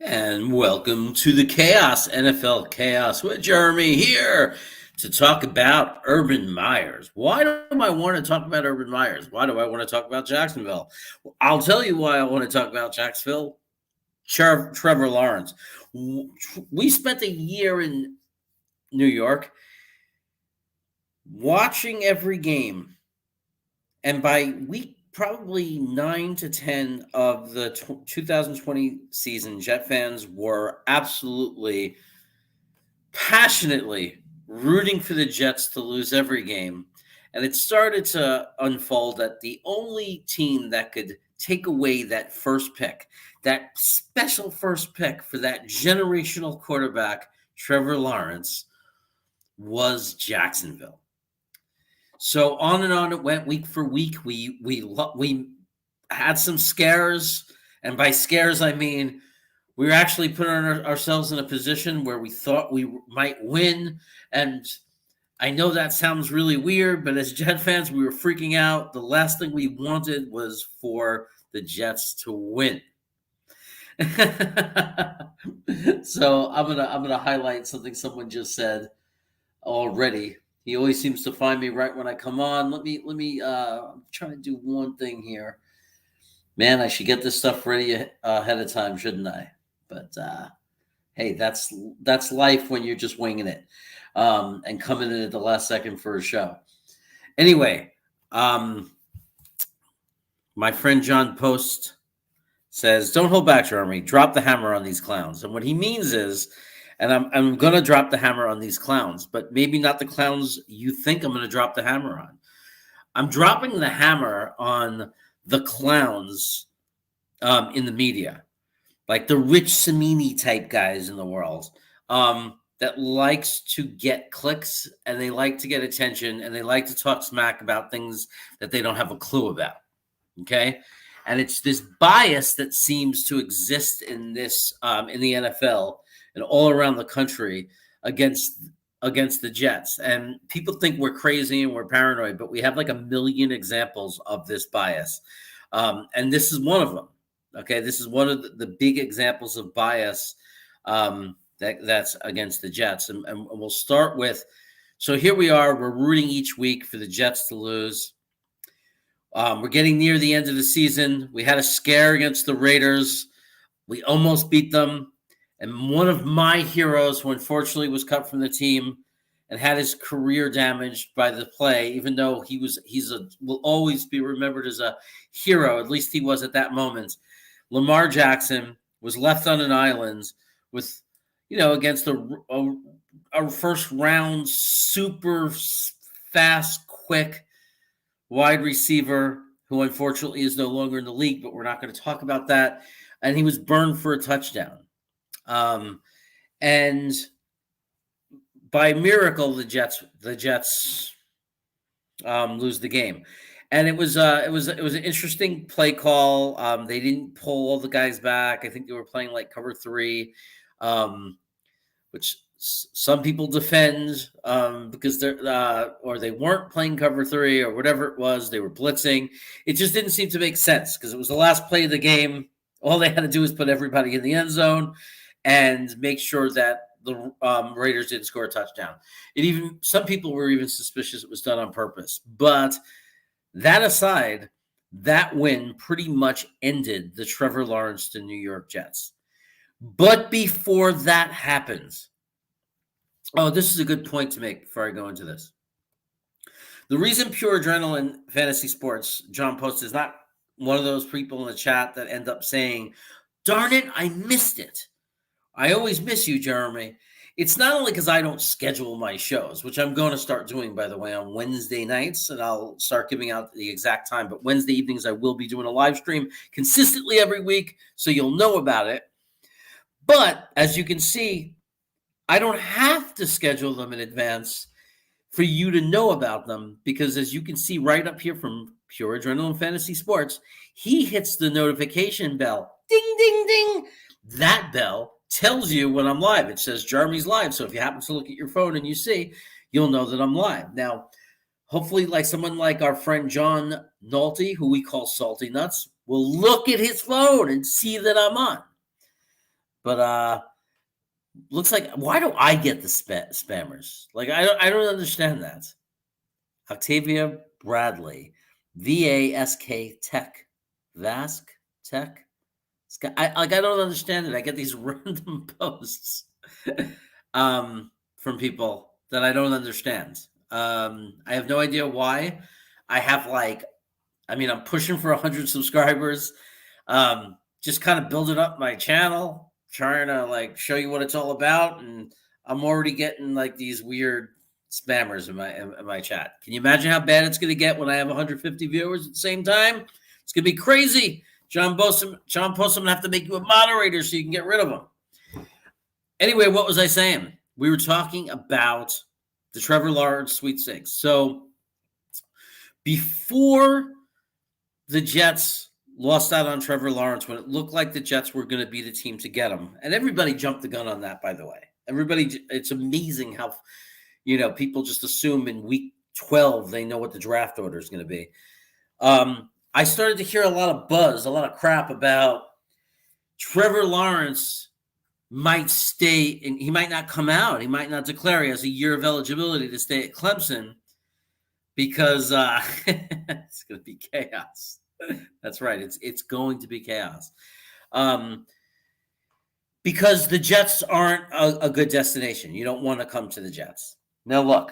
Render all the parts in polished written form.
And welcome to the Chaos, NFL Chaos, with Jeremy here to talk about Urban Myers. Why do I want to talk about Urban Myers? Why do I want to talk about Jacksonville? Well, I'll tell you why I want to talk about Jacksonville. Trevor Lawrence. We spent a year in New York watching every game, and by week probably 9 to 10 of the 2020 season, Jet fans were absolutely passionately rooting for the Jets to lose every game. And it started to unfold that the only team that could take away that first pick, that special first pick for that generational quarterback, Trevor Lawrence, was Jacksonville. So on and on it went week for week. We had some scares, and by scares I mean we were actually putting ourselves in a position where we thought we might win. And I know that sounds really weird, but as Jet fans, we were freaking out. The last thing we wanted was for the Jets to win. So I'm gonna highlight something someone just said already. He always seems to find me right when I come on. Let me I'm trying to do one thing here. Man, I should get this stuff ready ahead of time, shouldn't I? But hey, that's life when you're just winging it and coming in at the last second for a show. Anyway, my friend John Post says, "Don't hold back, Jeremy. Drop the hammer on these clowns." And what he means is, and I'm going to drop the hammer on these clowns, but maybe not the clowns you think I'm going to drop the hammer on. I'm dropping the hammer on the clowns in the media, like the Rich Samini type guys in the world that likes to get clicks and they like to get attention and they like to talk smack about things that they don't have a clue about. Okay. And it's this bias that seems to exist in this in the NFL and all around the country against the Jets. And people think we're crazy and we're paranoid, but we have like a million examples of this bias. And this is one of them. Okay, this is one of the big examples of bias that's against the Jets. And we'll start with, so here we are. We're rooting each week for the Jets to lose. We're getting near the end of the season. We had a scare against the Raiders. We almost beat them. And one of my heroes, who unfortunately was cut from the team and had his career damaged by the play, even though will always be remembered as a hero, at least he was at that moment. Lamar Jackson was left on an island with, against a first round, super fast, quick wide receiver who unfortunately is no longer in the league, but we're not going to talk about that. And he was burned for a touchdown. And by miracle, the Jets lose the game. And it was an interesting play call. They didn't pull all the guys back. I think they were playing like cover 3, which some people defend because they weren't playing cover 3 or whatever it was. They were blitzing. It just didn't seem to make sense because it was the last play of the game. All they had to do was put everybody in the end zone and make sure that the Raiders didn't score a touchdown. Some people were even suspicious it was done on purpose. But that aside, that win pretty much ended the Trevor Lawrence to New York Jets. But before that happens, this is a good point to make before I go into this. The reason Pure Adrenaline Fantasy Sports, John Post, is not one of those people in the chat that end up saying, "Darn it, I missed it. I always miss you, Jeremy." It's not only because I don't schedule my shows, which I'm going to start doing, by the way, on Wednesday nights, and I'll start giving out the exact time. But Wednesday evenings, I will be doing a live stream consistently every week, so you'll know about it. But as you can see, I don't have to schedule them in advance for you to know about them because, as you can see right up here from Pure Adrenaline Fantasy Sports, he hits the notification bell. Ding, ding, ding. That bell tells you when I'm live. It says Jeremy's live. So if you happen to look at your phone and you see, you'll know that I'm live. Now, hopefully, like someone like our friend John Nolte, who we call Salty Nuts, will look at his phone and see that I'm on. But looks like, why do I get the spammers? Like, I don't understand that. Octavia Bradley, VASK Tech, Vask Tech. I don't understand it. I get these random posts from people that I don't understand. I have no idea why. I have I'm pushing for 100 subscribers. Just kind of building up my channel, trying to show you what it's all about, and I'm already getting these weird spammers in my chat. Can you imagine how bad it's going to get when I have 150 viewers at the same time? It's going to be crazy. John Post, I'm going to have to make you a moderator so you can get rid of them. Anyway, what was I saying? We were talking about the Trevor Lawrence sweepstakes. So before the Jets lost out on Trevor Lawrence, when it looked like the Jets were going to be the team to get him, and everybody jumped the gun on that, by the way. It's amazing how, people just assume in week 12 they know what the draft order is going to be. I started to hear a lot of buzz, a lot of crap about Trevor Lawrence might stay, and he might not come out. He might not declare he has a year of eligibility to stay at Clemson because it's going to be chaos. That's right. It's going to be chaos. Because the Jets aren't a good destination. You don't want to come to the Jets. Now, look,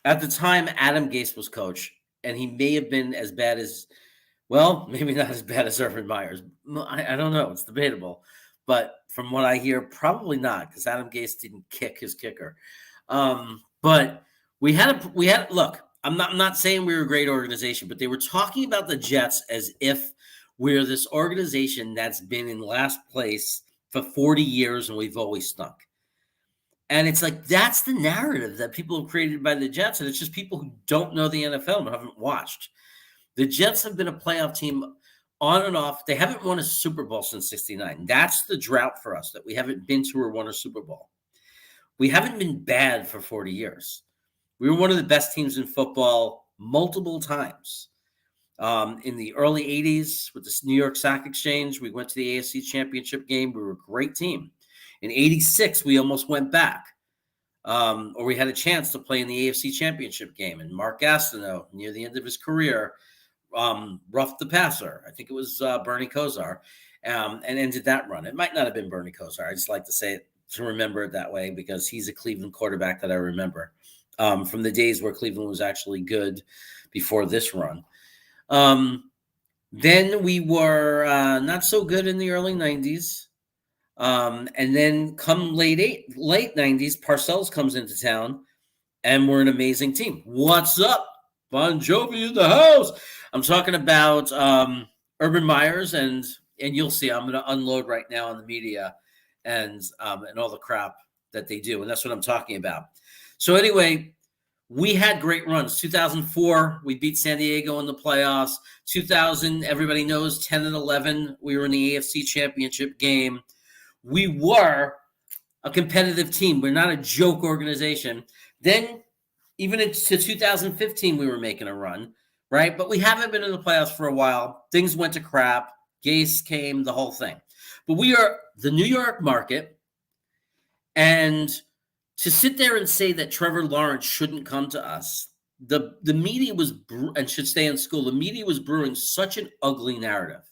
at the time Adam Gase was coach, and he may have been as bad as, well, maybe not as bad as Urban Myers. I don't know. It's debatable. But from what I hear, probably not, because Adam Gase didn't kick his kicker. But we had look, I'm not saying we were a great organization, but they were talking about the Jets as if we're this organization that's been in last place for 40 years and we've always stunk. And it's that's the narrative that people have created by the Jets. And it's just people who don't know the NFL and haven't watched. The Jets have been a playoff team on and off. They haven't won a Super Bowl since '69. That's the drought for us, that we haven't been to or won a Super Bowl. We haven't been bad for 40 years. We were one of the best teams in football multiple times. In the early 80s with the New York Stock Exchange, we went to the AFC Championship game. We were a great team. In 86, we almost went back. Or we had a chance to play in the AFC Championship game. And Mark Gastineau, near the end of his career, roughed the passer. I think it was Bernie Kosar, and ended that run. It might not have been Bernie Kosar. I just like to say it to remember it that way because he's a Cleveland quarterback that I remember from the days where Cleveland was actually good before this run. Then we were not so good in the early 90s. And then come late 90s, Parcells comes into town, and we're an amazing team. What's up? Bon Jovi in the house. I'm talking about Urban Myers, and you'll see I'm going to unload right now on the media and all the crap that they do, and that's what I'm talking about. So anyway, we had great runs. 2004, we beat San Diego in the playoffs. 2000, everybody knows, 10 and 11, we were in the AFC Championship game. We were a competitive team. We're not a joke organization. Then even into 2015, we were making a run, right? But we haven't been in the playoffs for a while. Things went to crap. Gase came, the whole thing. But we are the New York market. And to sit there and say that Trevor Lawrence shouldn't come to us, the media was, and should stay in school, the media was brewing such an ugly narrative,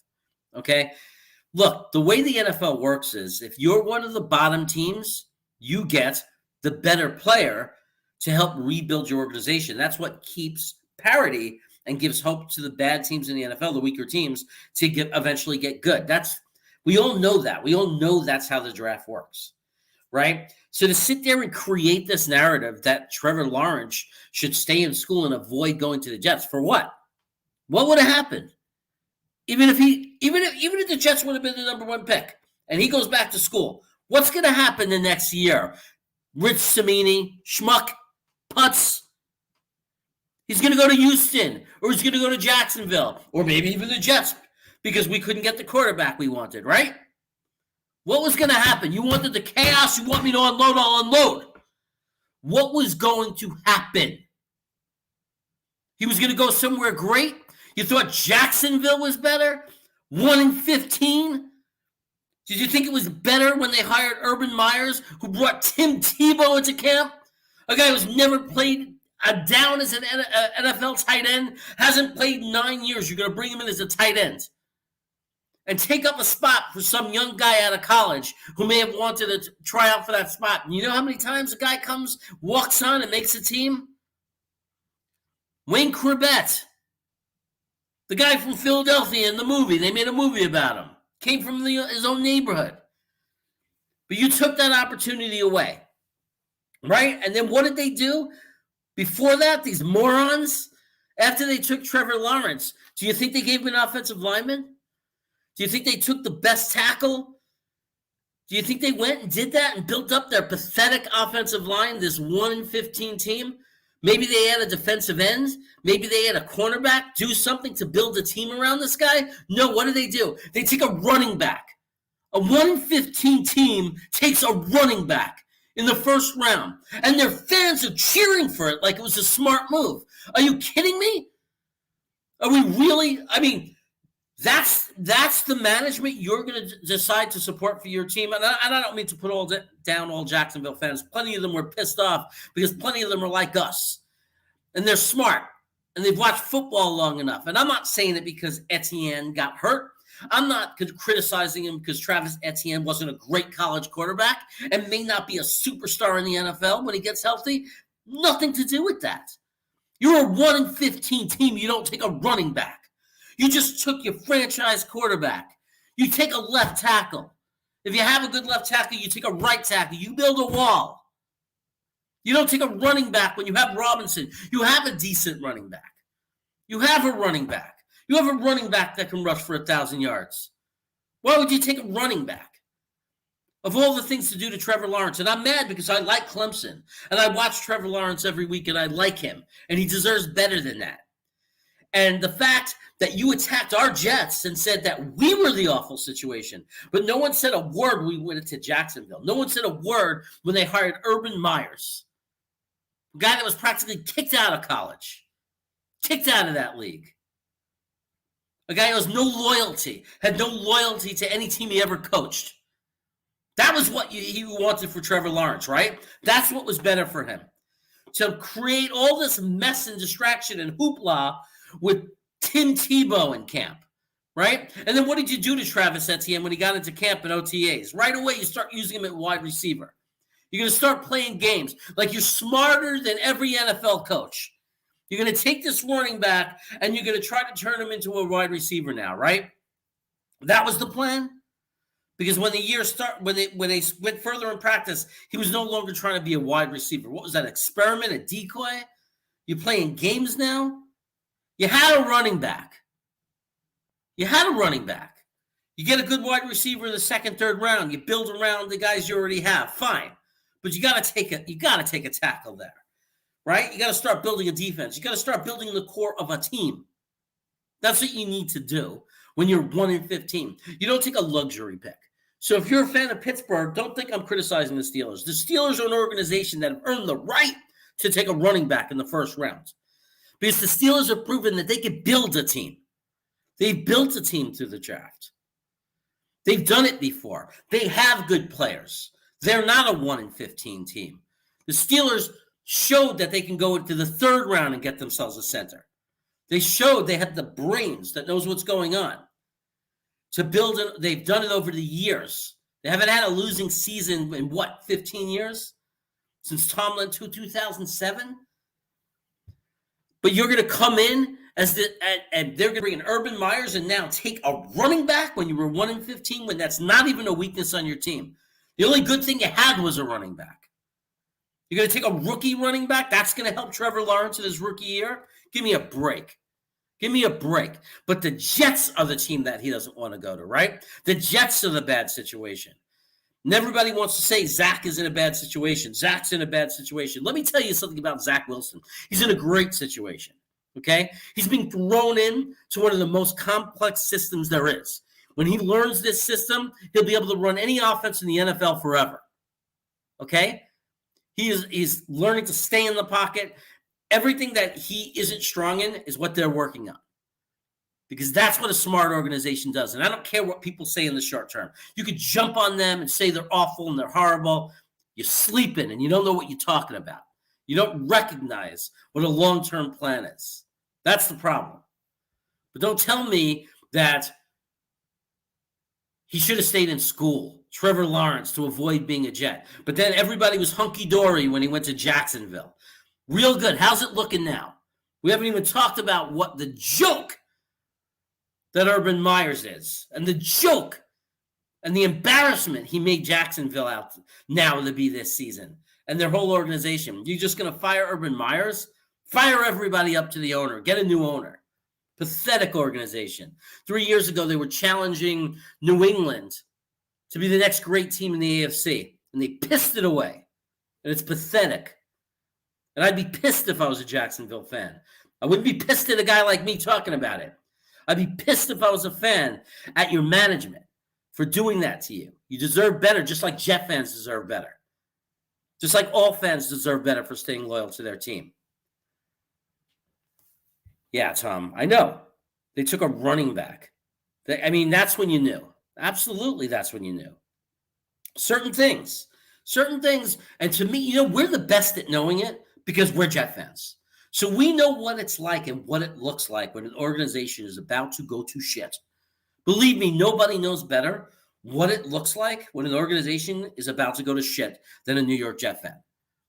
okay? Look, the way the NFL works is if you're one of the bottom teams, you get the better player to help rebuild your organization. That's what keeps parity and gives hope to the bad teams in the NFL, the weaker teams, to eventually get good. We all know that. We all know that's how the draft works, right? So to sit there and create this narrative that Trevor Lawrence should stay in school and avoid going to the Jets, for what? What would have happened? Even if the Jets would have been the number one pick and he goes back to school, what's going to happen the next year? Rich Cimini, schmuck, putz. He's going to go to Houston, or he's going to go to Jacksonville, or maybe even the Jets, because we couldn't get the quarterback we wanted, right? What was going to happen? You wanted the chaos. You want me to unload? I'll unload. What was going to happen? He was going to go somewhere great? You thought Jacksonville was better? 1-15? Did you think it was better when they hired Urban Myers, who brought Tim Tebow into camp? A guy who's never played a down as an NFL tight end, hasn't played 9 years. You're going to bring him in as a tight end and take up a spot for some young guy out of college who may have wanted to try out for that spot. And you know how many times a guy comes, walks on, and makes a team? Wayne Corbett, the guy from Philadelphia in the movie. They made a movie about him. Came from his own neighborhood. But you took that opportunity away, right? And then what did they do? Before that, these morons, after they took Trevor Lawrence, do you think they gave him an offensive lineman? Do you think they took the best tackle? Do you think they went and did that and built up their pathetic offensive line, this 1-15 team? Maybe they had a defensive end. Maybe they had a cornerback. Do something to build a team around this guy? No, what do? They take a running back. A 1-15 team takes a running back in the first round, and their fans are cheering for it like it was a smart move. Are you kidding me? Are we really? I mean, that's the management you're going to decide to support for your team. And I don't mean to put down all Jacksonville fans. Plenty of them were pissed off because plenty of them are like us. And they're smart. And they've watched football long enough. And I'm not saying it because Etienne got hurt. I'm not criticizing him because Travis Etienne wasn't a great college quarterback and may not be a superstar in the NFL when he gets healthy. Nothing to do with that. You're a 1-15 team. You don't take a running back. You just took your franchise quarterback. You take a left tackle. If you have a good left tackle, you take a right tackle. You build a wall. You don't take a running back when you have Robinson. You have a decent running back. You have a running back. You have a running back that can rush for 1,000 yards. Why would you take a running back? Of all the things to do to Trevor Lawrence, and I'm mad because I like Clemson, and I watch Trevor Lawrence every week, and I like him, and he deserves better than that. And the fact that you attacked our Jets and said that we were the awful situation, but no one said a word when we went into Jacksonville. No one said a word when they hired Urban Myers, a guy that was practically kicked out of college, kicked out of that league. A guy who has no loyalty, had no loyalty to any team he ever coached. That was what he wanted for Trevor Lawrence, right? That's what was better for him. To create all this mess and distraction and hoopla with Tim Tebow in camp, right? And then what did you do to Travis Etienne when he got into camp and OTAs? Right away, you start using him at wide receiver. You're going to start playing games like you're smarter than every NFL coach. You're going to take this running back and you're going to try to turn him into a wide receiver now, right? That was the plan. Because when the year when they went further in practice, he was no longer trying to be a wide receiver. What was that, experiment, a decoy? You're playing games now? You had a running back. You get a good wide receiver in the second, third round. You build around the guys you already have. Fine. But you got to take a tackle there. Right? You got to start building a defense. You got to start building the core of a team. That's what you need to do when you're 1-15. You don't take a luxury pick. So if you're a fan of Pittsburgh, don't think I'm criticizing the Steelers. The Steelers are an organization that have earned the right to take a running back in the first round. Because the Steelers have proven that they can build a team. They've built a team through the draft. They've done it before. They have good players. They're not a 1-15 team. The Steelers showed that they can go into the third round and get themselves a center. They showed they have the brains that knows what's going on to build it. They've done it over the years. They haven't had a losing season in 15 years? Since Tomlin 2007? But you're going to come in and they're going to bring in Urban Myers and now take a running back when you were 1-15 when that's not even a weakness on your team. The only good thing you had was a running back. You're going to take a rookie running back? That's going to help Trevor Lawrence in his rookie year? Give me a break. But the Jets are the team that he doesn't want to go to, right? The Jets are the bad situation. And everybody wants to say Zach is in a bad situation. Zach's in a bad situation. Let me tell you something about Zach Wilson. He's in a great situation, okay? He's being thrown in to one of the most complex systems there is. When he learns this system, he'll be able to run any offense in the NFL forever, okay? He's learning to stay in the pocket. Everything that he isn't strong in is what they're working on. because that's what a smart organization does. And I don't care what people say in the short term. You could jump on them and say they're awful and they're horrible. You're sleeping and you don't know what you're talking about. You don't recognize what a long-term plan is. That's the problem. But don't tell me that he should have stayed in school, Trevor Lawrence, to avoid being a Jet. But then everybody was hunky-dory when he went to Jacksonville. Real good. How's it looking now? We haven't even talked about what the joke that Urban Myers is, and the joke and the embarrassment he made Jacksonville out now to be this season, and their whole organization. You're just going to fire Urban Myers? Fire everybody up to the owner. Get a new owner. Pathetic organization. 3 years ago, they were challenging New England to be the next great team in the AFC, and they pissed it away. And it's pathetic. And I'd be pissed if I was a Jacksonville fan. I wouldn't be pissed at a guy like me talking about it. I'd be pissed if I was a fan at your management for doing that to you. You deserve better, just like Jet fans deserve better. Just like all fans deserve better for staying loyal to their team. Yeah, Tom, I know. They took a running back. That's when you knew. Absolutely, that's when you knew. Certain things. And to me, we're the best at knowing it because we're Jet fans. So we know what it's like and what it looks like when an organization is about to go to shit. Believe me, nobody knows better what it looks like when an organization is about to go to shit than a New York Jet fan.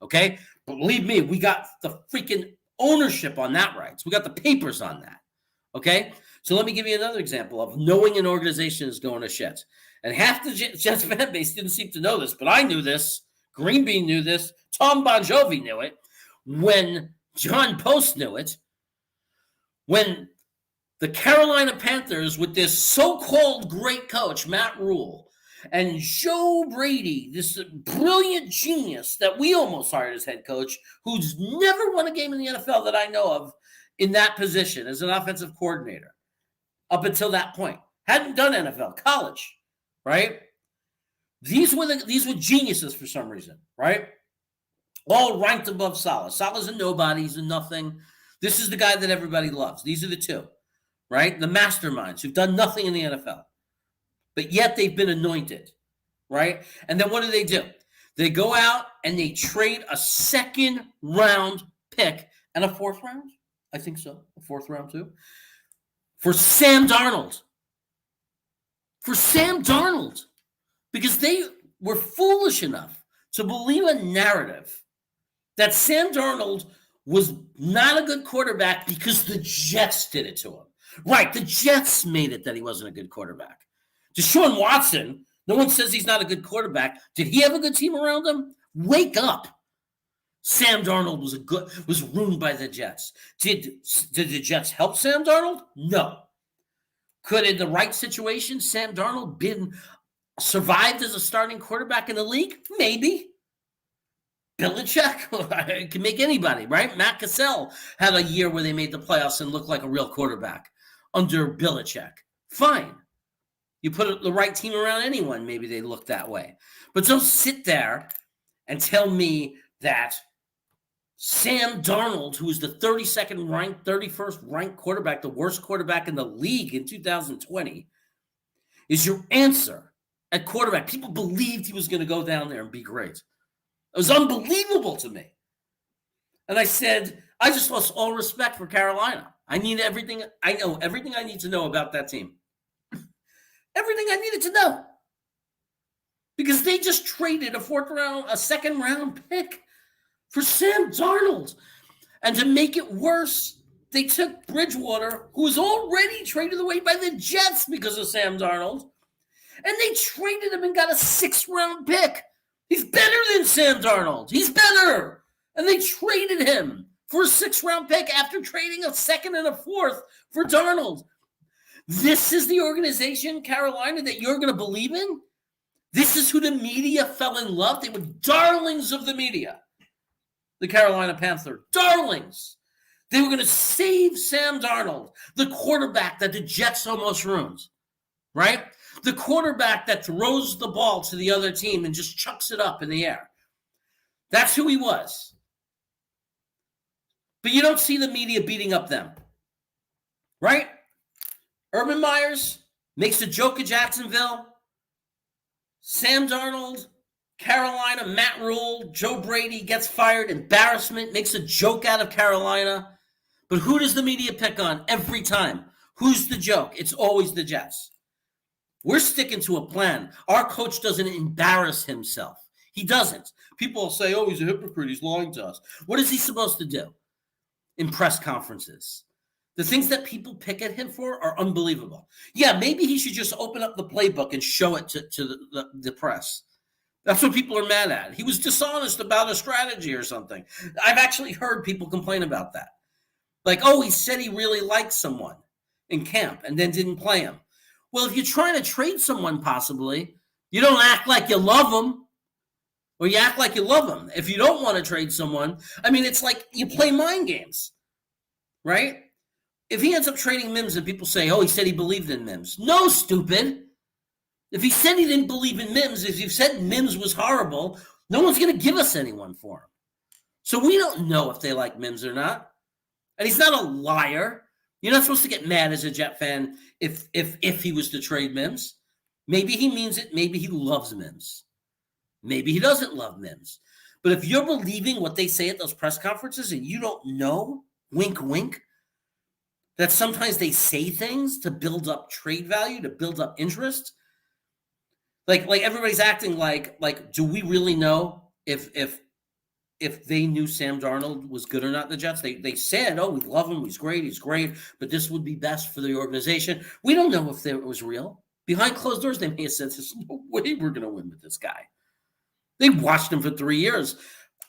Okay? But believe me, we got the freaking ownership on that rights. We got the papers on that. Okay? So let me give you another example of knowing an organization is going to shit. And half the Jets fan base didn't seem to know this, but I knew this. Green Bean knew this. Tom Bon Jovi knew it. When John Post knew it. When the Carolina Panthers, with this so-called great coach, Matt Rule, and Joe Brady, this brilliant genius that we almost hired as head coach, who's never won a game in the NFL that I know of in that position as an offensive coordinator up until that point. Hadn't done NFL, college, right? These were geniuses for some reason, right? All ranked above Saleh. Saleh's a nobody. He's a nothing. This is the guy that everybody loves. These are the two, right? The masterminds who've done nothing in the NFL. But yet they've been anointed, right? And then what do? They go out and they trade a second-round pick and a fourth round? I think so. A fourth round, too. For Sam Darnold. Because they were foolish enough to believe a narrative that Sam Darnold was not a good quarterback because the Jets did it to him. Right, the Jets made it that he wasn't a good quarterback. Deshaun Watson, no one says he's not a good quarterback. Did he have a good team around him? Wake up. Sam Darnold was ruined by the Jets. Did the Jets help Sam Darnold? No. Could, in the right situation, Sam Darnold survived as a starting quarterback in the league? Maybe. Belichick can make anybody, right? Matt Cassell had a year where they made the playoffs and looked like a real quarterback under Belichick. Fine. You put the right team around anyone, maybe they look that way. But don't sit there and tell me that Sam Darnold, who was the 32nd ranked, 31st ranked quarterback, the worst quarterback in the league in 2020, is your answer at quarterback. People believed he was going to go down there and be great. It was unbelievable to me. And I said, I just lost all respect for Carolina. I know everything I need to know about that team. Everything I needed to know. Because they just traded a second round pick for Sam Darnold. And to make it worse, they took Bridgewater, who was already traded away by the Jets because of Sam Darnold, and they traded him and got a 6th round pick. He's better than Sam Darnold. He's better. And they traded him for a 6th round pick after trading a 2nd and a 4th for Darnold. This is the organization, Carolina, that you're going to believe in? This is who the media fell in love? They were darlings of the media. The Carolina Panthers. Darlings. They were going to save Sam Darnold, the quarterback that the Jets almost ruined. Right? The quarterback that throws the ball to the other team and just chucks it up in the air. That's who he was. But you don't see the media beating up them. Right? Urban Myers makes a joke at Jacksonville. Sam Darnold, Carolina, Matt Rule, Joe Brady gets fired, embarrassment, makes a joke out of Carolina. But who does the media pick on every time? Who's the joke? It's always the Jets. We're sticking to a plan. Our coach doesn't embarrass himself. He doesn't. People will say, oh, he's a hypocrite. He's lying to us. What is he supposed to do in press conferences? The things that people pick at him for are unbelievable. Yeah, maybe he should just open up the playbook and show it to the press. That's what people are mad at. He was dishonest about a strategy or something. I've actually heard people complain about that. Like, oh, he said he really liked someone in camp and then didn't play him. Well, if you're trying to trade someone possibly, you don't act like you love them, or you act like you love them. If you don't want to trade someone, I mean, it's like you play mind games, right? If he ends up trading Mims and people say, oh, he said he believed in Mims. No, stupid. If he said he didn't believe in Mims, if you said Mims was horrible, no one's going to give us anyone for him. So we don't know if they like Mims or not. And he's not a liar. You're not supposed to get mad as a Jet fan if he was to trade Mims. Maybe he means it. Maybe he loves Mims. Maybe he doesn't love Mims. But if you're believing what they say at those press conferences and you don't know, wink, wink, that sometimes they say things to build up trade value, to build up interest. Like everybody's acting like do we really know if they knew Sam Darnold was good or not, the Jets? They said, oh, we love him, he's great, but this would be best for the organization. We don't know if it was real. Behind closed doors, they may have said, there's no way we're going to win with this guy. They watched him for 3 years.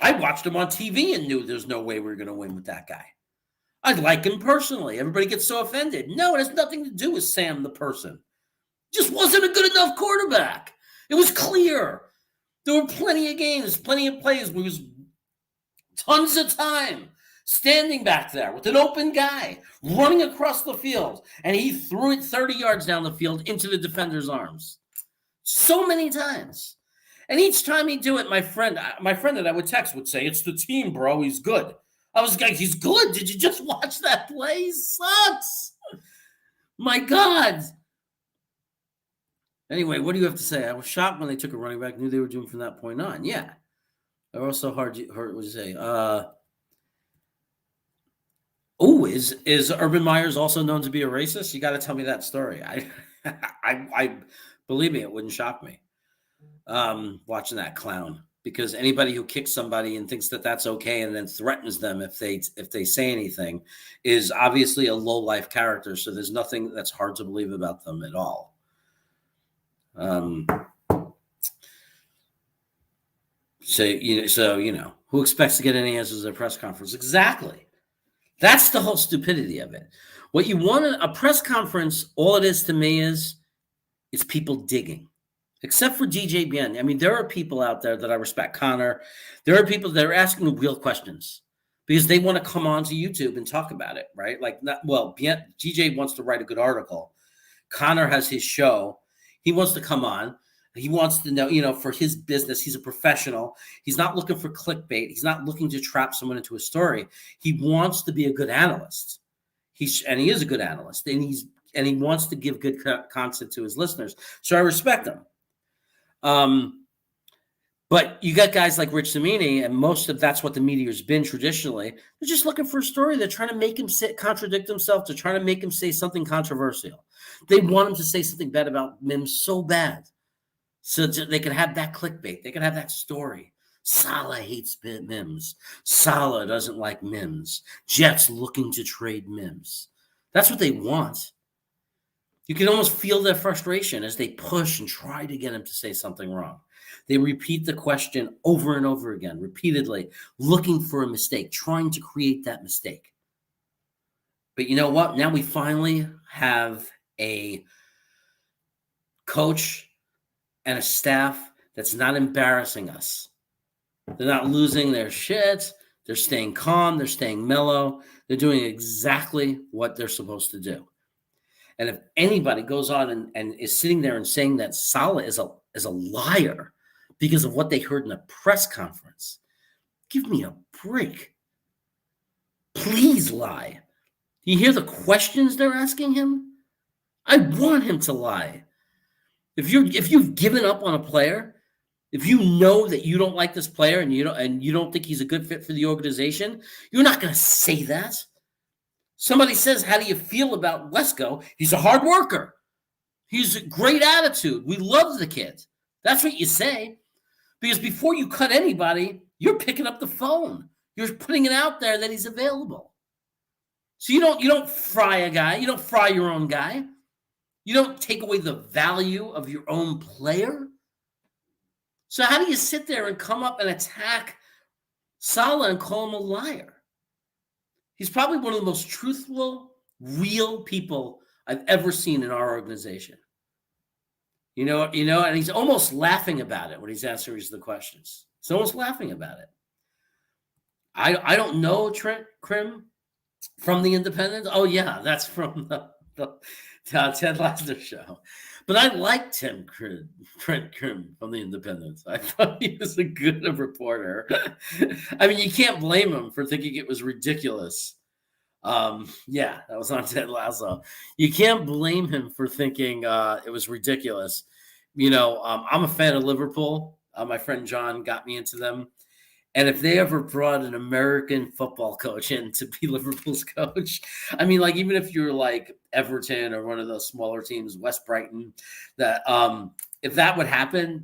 I watched him on TV and knew there's no way we were going to win with that guy. I like him personally. Everybody gets so offended. No, it has nothing to do with Sam the person. Just wasn't a good enough quarterback. It was clear. There were plenty of games, plenty of plays where he was tons of time standing back there with an open guy running across the field, and he threw it 30 yards down the field into the defender's arms. So many times. And each time he'd do it, my friend that I would text would say, it's the team, bro. He's good. I was like, he's good. Did you just watch that play? He sucks. My God. Anyway, what do you have to say? I was shocked when they took a running back. Knew they were doomed from that point on. Yeah. They were also hard. What would you say? Is Urban Myers also known to be a racist? You got to tell me that story. I believe me, it wouldn't shock me. Watching that clown, because anybody who kicks somebody and thinks that that's okay and then threatens them if they say anything is obviously a low life character. So there's nothing that's hard to believe about them at all. So who expects to get any answers at a press conference? Exactly. That's the whole stupidity of it. What you want a press conference, all it is to me is people digging. Except for DJ Bien. I mean, there are people out there that I respect. Connor. There are people that are asking real questions because they want to come onto YouTube and talk about it, right? DJ wants to write a good article. Connor has his show. He wants to come on. He wants to know, for his business, he's a professional. He's not looking for clickbait. He's not looking to trap someone into a story. He wants to be a good analyst. He is a good analyst, and he wants to give good content to his listeners. So I respect him. But you got guys like Rich Cimini, and that's what the media has been traditionally. They're just looking for a story. They're trying to make him contradict himself. They're trying to make him say something controversial. They want him to say something bad about Mims so bad, so they can have that clickbait. They can have that story. Saleh hates Mims. Saleh doesn't like Mims. Jets looking to trade Mims. That's what they want. You can almost feel their frustration as they push and try to get him to say something wrong. They repeat the question over and over again, repeatedly, looking for a mistake, trying to create that mistake. But you know what? Now we finally have a coach and a staff that's not embarrassing us. They're not losing their shit. They're staying calm. They're staying mellow. They're doing exactly what they're supposed to do. And if anybody goes on and is sitting there and saying that Saleh is a liar because of what they heard in a press conference, give me a break. Please lie. Do you hear the questions they're asking him? I want him to lie. If you've given up on a player, if you know that you don't like this player and you don't think he's a good fit for the organization, you're not going to say that. Somebody says, "How do you feel about Lesko?" He's a hard worker. He's a great attitude. We love the kid. That's what you say. Because before you cut anybody, you're picking up the phone. You're putting it out there that he's available. So you don't fry a guy. You don't fry your own guy. You don't take away the value of your own player. So how do you sit there and come up and attack Salah and call him a liar? He's probably one of the most truthful, real people I've ever seen in our organization. And he's almost laughing about it when he's answering the questions. He's almost laughing about it. I don't know Trent Krim from The Independent. Oh, yeah, that's from the Ted Lasso show. But I liked Trent Krim from The Independent. I thought he was a good reporter. I mean, you can't blame him for thinking it was ridiculous. Yeah, that was on Ted Lasso. You can't blame him for thinking it was ridiculous. I'm a fan of Liverpool. My friend John got me into them. And if they ever brought an American football coach in to be Liverpool's coach, I mean, like, even if you're like Everton or one of those smaller teams, West Brighton, that if that would happen,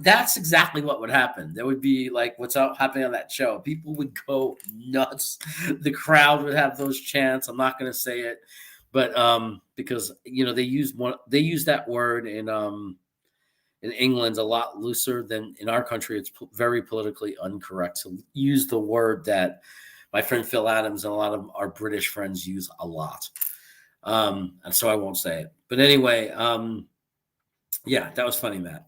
that's exactly what would happen. There would be like what's happening on that show. People would go nuts. The crowd would have those chants. I'm not going to say it, but because they use that word in England a lot looser than in our country. It's very politically incorrect to use the word that my friend Phil Adams and a lot of our British friends use a lot. And so I won't say it. But anyway, yeah, that was funny, Matt.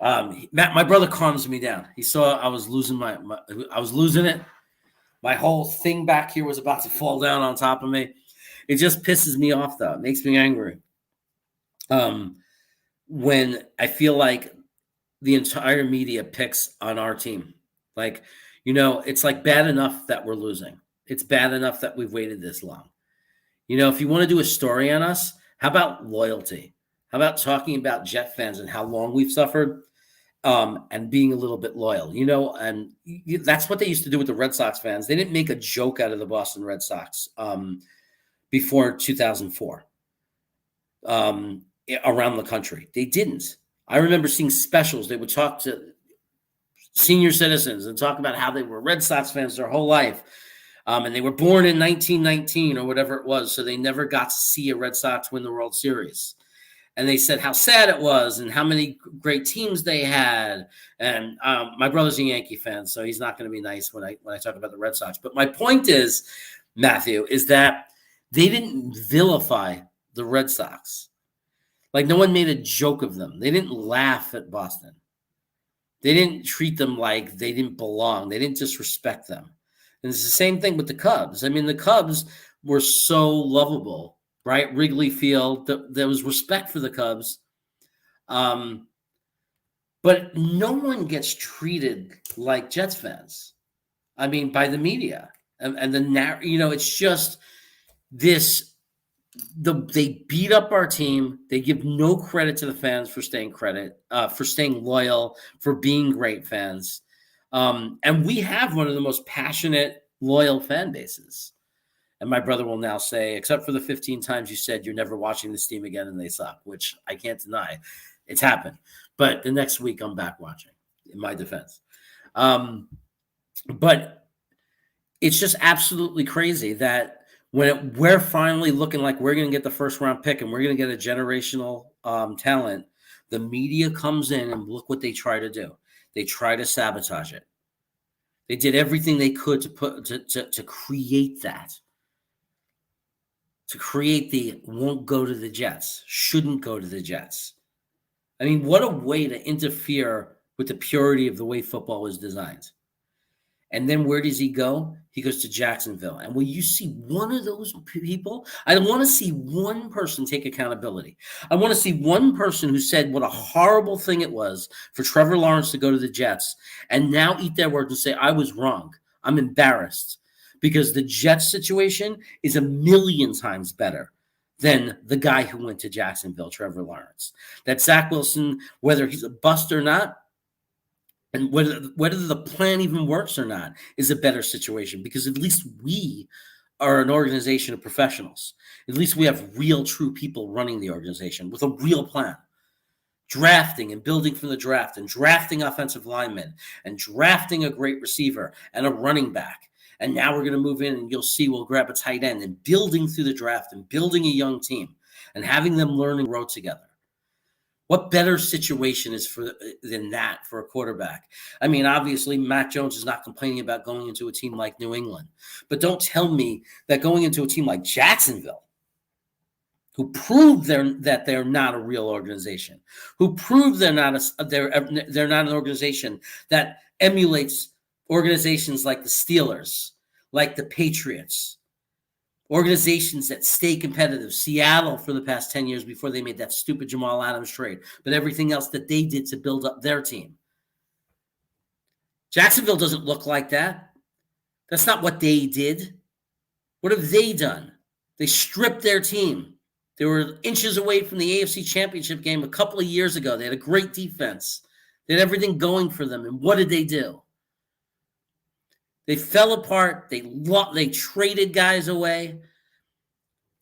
Matt, my brother calms me down. He saw I was losing I was losing it. My whole thing back here was about to fall down on top of me. It just pisses me off, though. It makes me angry. When I feel like the entire media picks on our team. Like, it's like bad enough that we're losing. It's bad enough that we've waited this long. If you want to do a story on us, how about loyalty? How about talking about Jet fans and how long we've suffered and being a little bit loyal? And that's what they used to do with the Red Sox fans. They didn't make a joke out of the Boston Red Sox before 2004. Around the country. They didn't. I remember seeing specials. They would talk to senior citizens and talk about how they were Red Sox fans their whole life. And they were born in 1919 or whatever it was. So they never got to see a Red Sox win the World Series. And they said how sad it was and how many great teams they had. And my brother's a Yankee fan, so he's not going to be nice when I talk about the Red Sox. But my point is, Matthew, is that they didn't vilify the Red Sox. Like, no one made a joke of them. They didn't laugh at Boston. They didn't treat them like they didn't belong. They didn't disrespect them. And it's the same thing with the Cubs. I mean, the Cubs were so lovable, right? Wrigley Field, there was respect for the Cubs. But no one gets treated like Jets fans. I mean, by the media. And it's just this. They beat up our team. They give no credit to the fans for staying loyal, for being great fans. And we have one of the most passionate, loyal fan bases. And my brother will now say, except for the 15 times you said you're never watching this team again and they suck, which I can't deny. It's happened. But the next week I'm back watching, in my defense. But it's just absolutely crazy that when we're finally looking like we're going to get the first round pick and we're going to get a generational talent, the media comes in and look what they try to do. They try to sabotage it. They did everything they could to create that. To create the won't go to the Jets, shouldn't go to the Jets. I mean, what a way to interfere with the purity of the way football was designed. And then where does he go? He goes to Jacksonville. And when you see one of those people, I want to see one person take accountability. I want to see one person who said what a horrible thing it was for Trevor Lawrence to go to the Jets and now eat their words and say, I was wrong. I'm embarrassed because the Jets situation is a million times better than the guy who went to Jacksonville, Trevor Lawrence. That Zach Wilson, whether he's a bust or not, and whether the plan even works or not, is a better situation because at least we are an organization of professionals. At least we have real, true people running the organization with a real plan. Drafting and building from the draft and drafting offensive linemen and drafting a great receiver and a running back. And now we're going to move in and you'll see we'll grab a tight end and building through the draft and building a young team and having them learn and grow together. What better situation is than that for a quarterback? I mean, obviously, Mac Jones is not complaining about going into a team like New England. But don't tell me that going into a team like Jacksonville, who proved that they're not a real organization, who proved they're not an organization that emulates organizations like the Steelers, like the Patriots, organizations that stay competitive. Seattle for the past 10 years before they made that stupid Jamal Adams trade, but everything else that they did to build up their team. Jacksonville doesn't look like that. That's not what they did. What have they done? They stripped their team. They were inches away from the AFC Championship game a couple of years ago. They had a great defense. They had everything going for them. And what did they do? They fell apart. They traded guys away.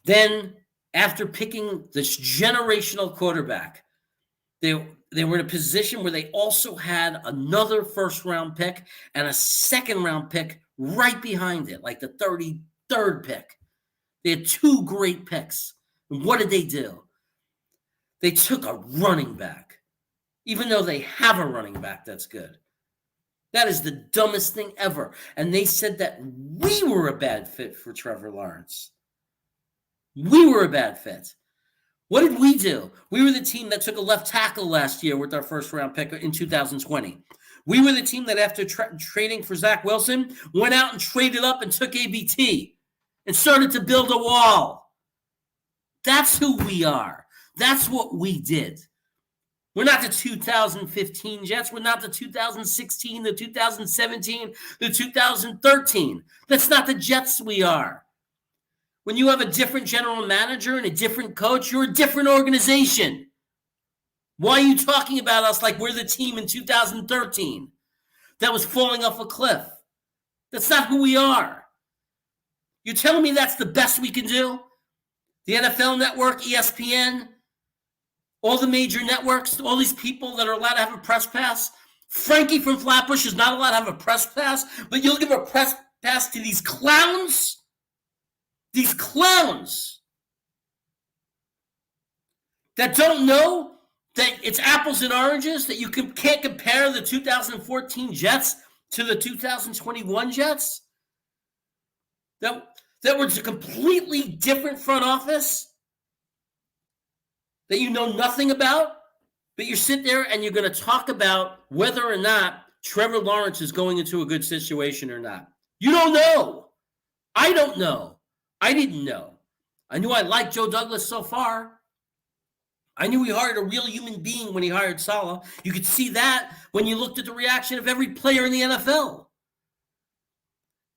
Then, after picking this generational quarterback, they were in a position where they also had another first-round pick and a second-round pick right behind it, like the 33rd pick. They had two great picks. And what did they do? They took a running back, even though they have a running back that's good. That is the dumbest thing ever. And they said that we were a bad fit for Trevor Lawrence. We were a bad fit. What did we do? We were the team that took a left tackle last year with our first-round pick in 2020. We were the team that after trading for Zach Wilson, went out and traded up and took ABT and started to build a wall. That's who we are. That's what we did. We're not the 2015 Jets. We're not the 2016, the 2017, the 2013. That's not the Jets we are. When you have a different general manager and a different coach, you're a different organization. Why are you talking about us like we're the team in 2013 that was falling off a cliff? That's not who we are. You're telling me that's the best we can do? The NFL Network, ESPN, all the major networks, all these people that are allowed to have a press pass. Frankie from Flatbush is not allowed to have a press pass, but you'll give a press pass to these clowns? These clowns that don't know that it's apples and oranges, that you can't compare the 2014 Jets to the 2021 Jets? That was a completely different front office that you know nothing about, but you sit there and you're going to talk about whether or not Trevor Lawrence is going into a good situation or not. You don't know. I don't know. I didn't know. I knew I liked Joe Douglas so far. I knew he hired a real human being when he hired Saleh. You could see that when you looked at the reaction of every player in the NFL.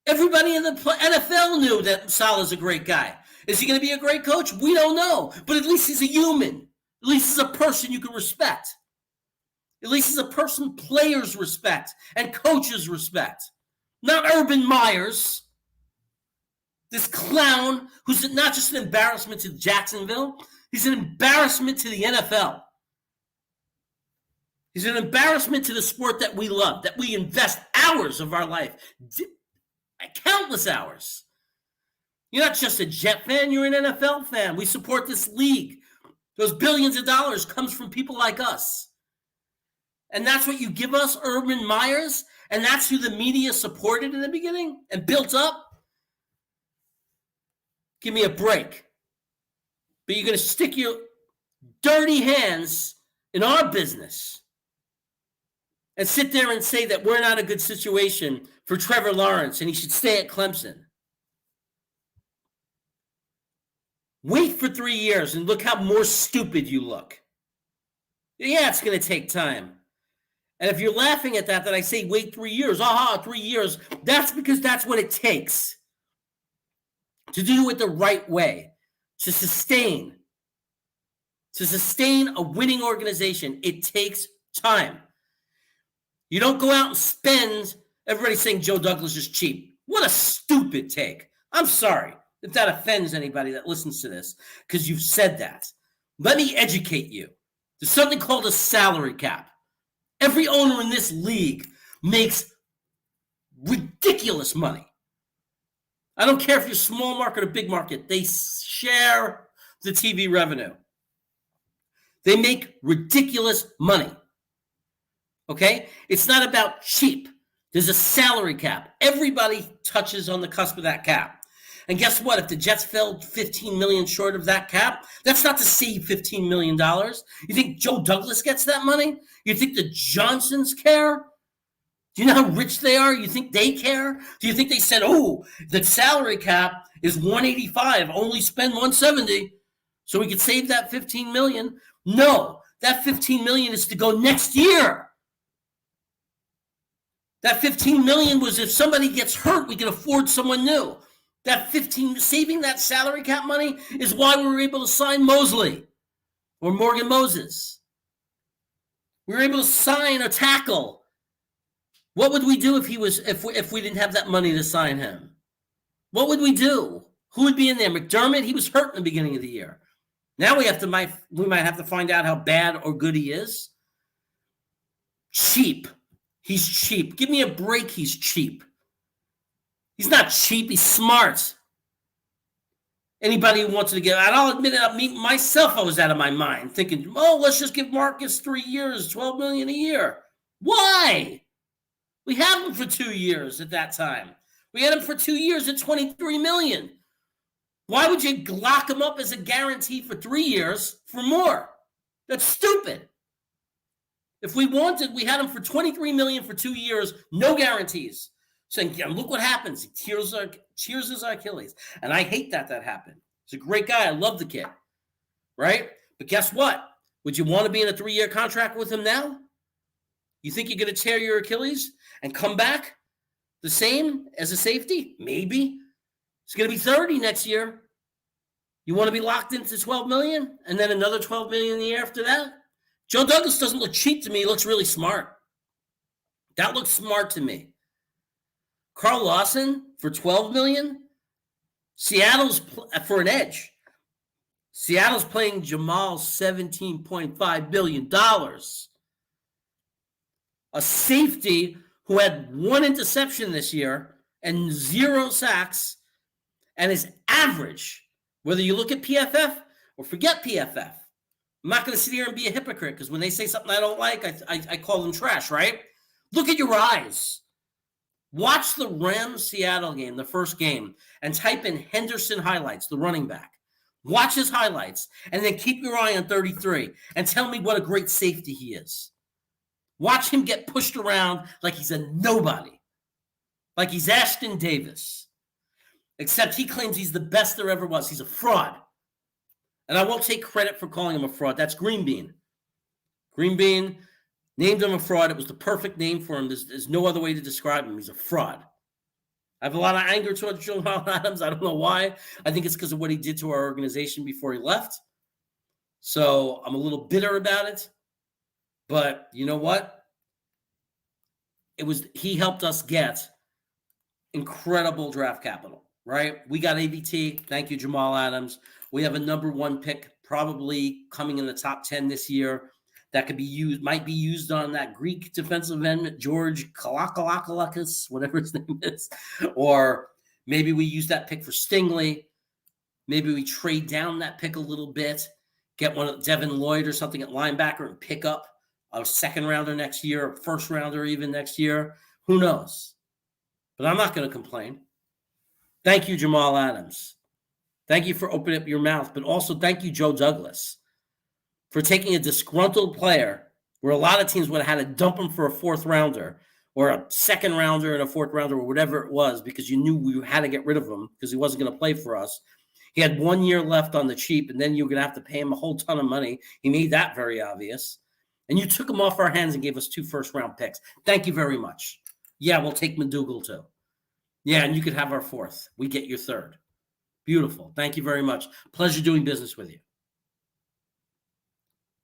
Everybody in the NFL knew that Saleh's a great guy. Is he going to be a great coach? We don't know. But at least he's a human. At least he's a person you can respect. At least he's a person players respect and coaches respect. Not Urban Myers. This clown who's not just an embarrassment to Jacksonville, he's an embarrassment to the NFL. He's an embarrassment to the sport that we love, that we invest hours of our life, countless hours. You're not just a Jet fan, you're an NFL fan. We support this league. Those billions of dollars comes from people like us. And that's what you give us, Urban Myers, and that's who the media supported in the beginning and built up? Give me a break. But you're going to stick your dirty hands in our business and sit there and say that we're not a good situation for Trevor Lawrence and he should stay at Clemson. Wait for 3 years and look how more stupid you look. Yeah, it's going to take time. And if you're laughing at that I say wait 3 years, 3 years, that's because that's what it takes to do it the right way. to sustain a winning organization, it takes time. You don't go out and spend. Everybody's saying Joe Douglas is cheap. What a stupid take. I'm sorry if that offends anybody that listens to this because you've said that. Let me educate you. There's something called a salary cap. Every owner in this league makes ridiculous money. I don't care if you're small market or big market. They share the TV revenue. They make ridiculous money. Okay? It's not about cheap. There's a salary cap. Everybody touches on the cusp of that cap. And guess what? If the Jets fell $15 million short of that cap, that's not to save $15 million. You think Joe Douglas gets that money? You think the Johnsons care? Do you know how rich they are? You think they care? Do you think they said, oh, the salary cap is $185, only spend $170 so we could save that $15 million? No, that $15 million is to go next year. That $15 million was if somebody gets hurt, we can afford someone new. That saving that salary cap money is why we were able to sign Mosley or Morgan Moses. We were able to sign a tackle. What would we do if we didn't have that money to sign him? What would we do? Who would be in there? McDermott, he was hurt in the beginning of the year. Now we might have to find out how bad or good he is. Cheap. He's cheap. Give me a break, he's cheap. He's not cheap, he's smart. Anybody who wants to get, and I'll admit it, myself, I was out of my mind thinking, oh, let's just give Marcus 3 years, $12 million a year. Why? We had him for 2 years at that time. We had him for 2 years at $23 million. Why would you lock him up as a guarantee for 3 years for more? That's stupid. If we wanted, we had him for $23 million for 2 years, no guarantees. Saying, yeah, look what happens. He tears his Achilles. And I hate that happened. He's a great guy. I love the kid. Right? But guess what? Would you want to be in a 3-year contract with him now? You think you're going to tear your Achilles and come back the same as a safety? Maybe. It's going to be 30 next year. You want to be locked into $12 million and then another $12 million the year after that? Joe Douglas doesn't look cheap to me. He looks really smart. That looks smart to me. Carl Lawson for $12 million? Seattle's for an edge. Seattle's playing Jamal $17.5 billion. A safety who had 1 interception this year and 0 sacks, and his average, whether you look at PFF or forget PFF, I'm not going to sit here and be a hypocrite because when they say something I don't like, I call them trash, right? Look at your eyes. Watch the Rams-Seattle game, the first game, and type in Henderson highlights, the running back. Watch his highlights, and then keep your eye on 33 and tell me what a great safety he is. Watch him get pushed around like he's a nobody, like he's Ashton Davis, except he claims he's the best there ever was. He's a fraud. And I won't take credit for calling him a fraud. That's Green Bean. Green Bean named him a fraud. It was the perfect name for him. There's no other way to describe him. He's a fraud. I have a lot of anger towards Jamal Adams. I don't know why. I think it's because of what he did to our organization before he left. So I'm a little bitter about it. But you know what? He helped us get incredible draft capital, right? We got ABT. Thank you, Jamal Adams. We have a number 1 pick probably coming in the top 10 this year that might be used on that Greek defensive end, George Kalakalakis, whatever his name is. Or maybe we use that pick for Stingley. Maybe we trade down that pick a little bit, get one of Devin Lloyd or something at linebacker and pick up a second rounder next year, a first rounder even next year. Who knows? But I'm not going to complain. Thank you, Jamal Adams. Thank you for opening up your mouth, but also thank you, Joe Douglas, for taking a disgruntled player where a lot of teams would have had to dump him for a 4th rounder or a 2nd rounder and a 4th rounder or whatever it was because you knew we had to get rid of him because he wasn't going to play for us. He had 1 year left on the cheap, and then you were going to have to pay him a whole ton of money. He made that very obvious. And you took him off our hands and gave us 2 first-round picks. Thank you very much. Yeah, we'll take McDougal too. Yeah, and you could have our 4th. We get your 3rd. Beautiful. Thank you very much. Pleasure doing business with you.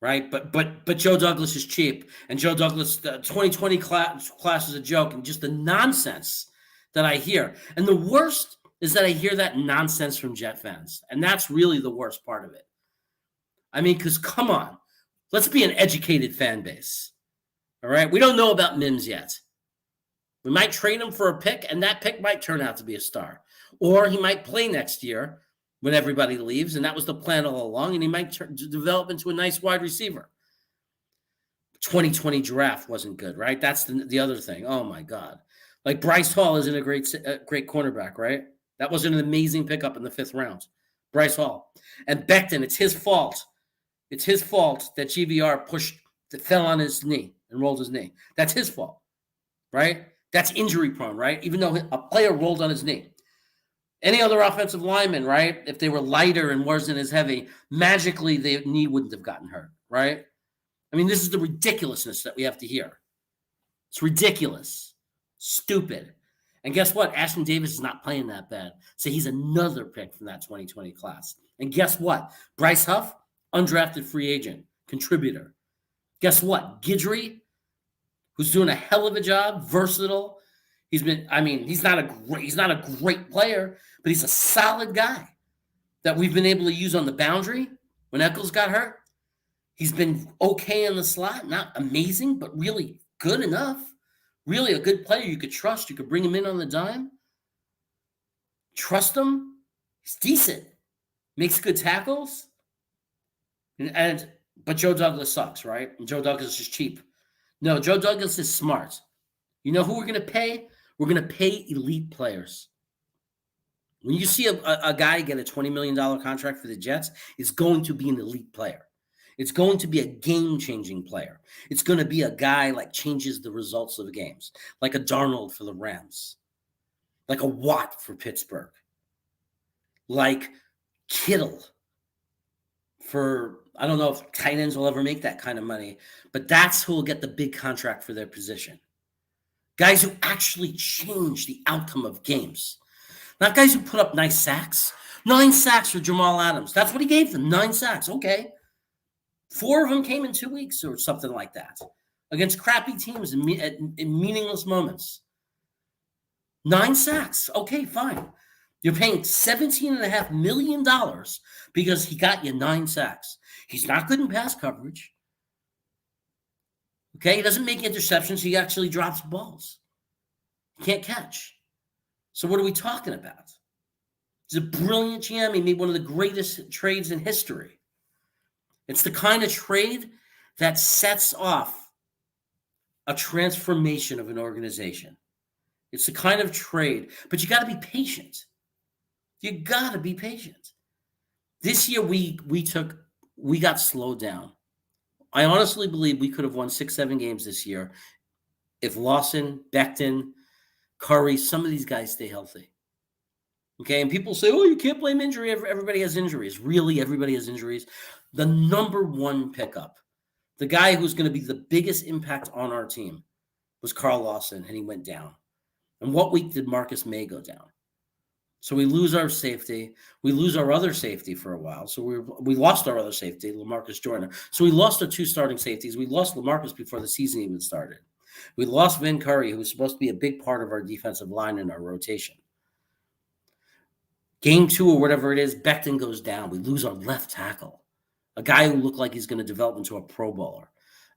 Right? But Joe Douglas is cheap, and Joe Douglas, the 2020 class is a joke, and just the nonsense that I hear. And the worst is that I hear that nonsense from Jet fans, and that's really the worst part of it. I mean, because come on, let's be an educated fan base. All right? We don't know about Mims yet. We might trade him for a pick, and that pick might turn out to be a star. Or he might play next year when everybody leaves, and that was the plan all along, and he might develop into a nice wide receiver. 2020 draft wasn't good, right? That's the other thing. Oh, my God. Like Bryce Hall isn't a great cornerback, right? That wasn't an amazing pickup in the 5th round. Bryce Hall. And Becton, it's his fault. It's his fault that GVR fell on his knee and rolled his knee. That's his fault, right? That's injury prone, right? Even though a player rolled on his knee. Any other offensive lineman, right? If they were lighter and wasn't as heavy, magically their knee wouldn't have gotten hurt, right? I mean, this is the ridiculousness that we have to hear. It's ridiculous. Stupid. And guess what? Ashton Davis is not playing that bad. So he's another pick from that 2020 class. And guess what? Bryce Huff, undrafted free agent, contributor. Guess what? Guidry, who's doing a hell of a job, versatile. He's not a great player, but he's a solid guy that we've been able to use on the boundary when Eccles got hurt. He's been okay in the slot, not amazing, but really good enough. Really a good player you could trust. You could bring him in on the dime. Trust him. He's decent. Makes good tackles. But Joe Douglas sucks, right? And Joe Douglas is cheap. No, Joe Douglas is smart. You know who we're going to pay? We're going to pay elite players. When you see a guy get a $20 million contract for the Jets, it's going to be an elite player. It's going to be a game-changing player. It's going to be a guy like changes the results of the games, like a Darnold for the Rams, like a Watt for Pittsburgh, like Kittle for, I don't know if tight ends will ever make that kind of money, but that's who will get the big contract for their position. Guys who actually change the outcome of games. Not guys who put up nice sacks. 9 sacks for Jamal Adams. That's what he gave them, 9 sacks. Okay. 4 of them came in 2 weeks or something like that against crappy teams in meaningless moments. 9 sacks. Okay, fine. You're paying $17.5 million because he got you 9 sacks. He's not good in pass coverage. Okay, he doesn't make interceptions. He actually drops balls. He can't catch. So what are we talking about? He's a brilliant GM. He made one of the greatest trades in history. It's the kind of trade that sets off a transformation of an organization. It's the kind of trade, but you got to be patient. You got to be patient. This year we got slowed down. I honestly believe we could have won 6-7 games this year if Lawson, Becton, Curry, some of these guys stay healthy. Okay, and people say, oh, you can't blame injury. Everybody has injuries. Really, everybody has injuries. The number one pickup, the guy who's going to be the biggest impact on our team was Carl Lawson, and he went down. And what week did Marcus May go down? So we lose our safety. We lose our other safety for a while. So we lost our other safety, LaMarcus Joyner. So we lost our 2 starting safeties. We lost LaMarcus before the season even started. We lost Vin Curry, who was supposed to be a big part of our defensive line in our rotation. Game 2 or whatever it is, Becton goes down. We lose our left tackle, a guy who looked like he's going to develop into a Pro Bowler,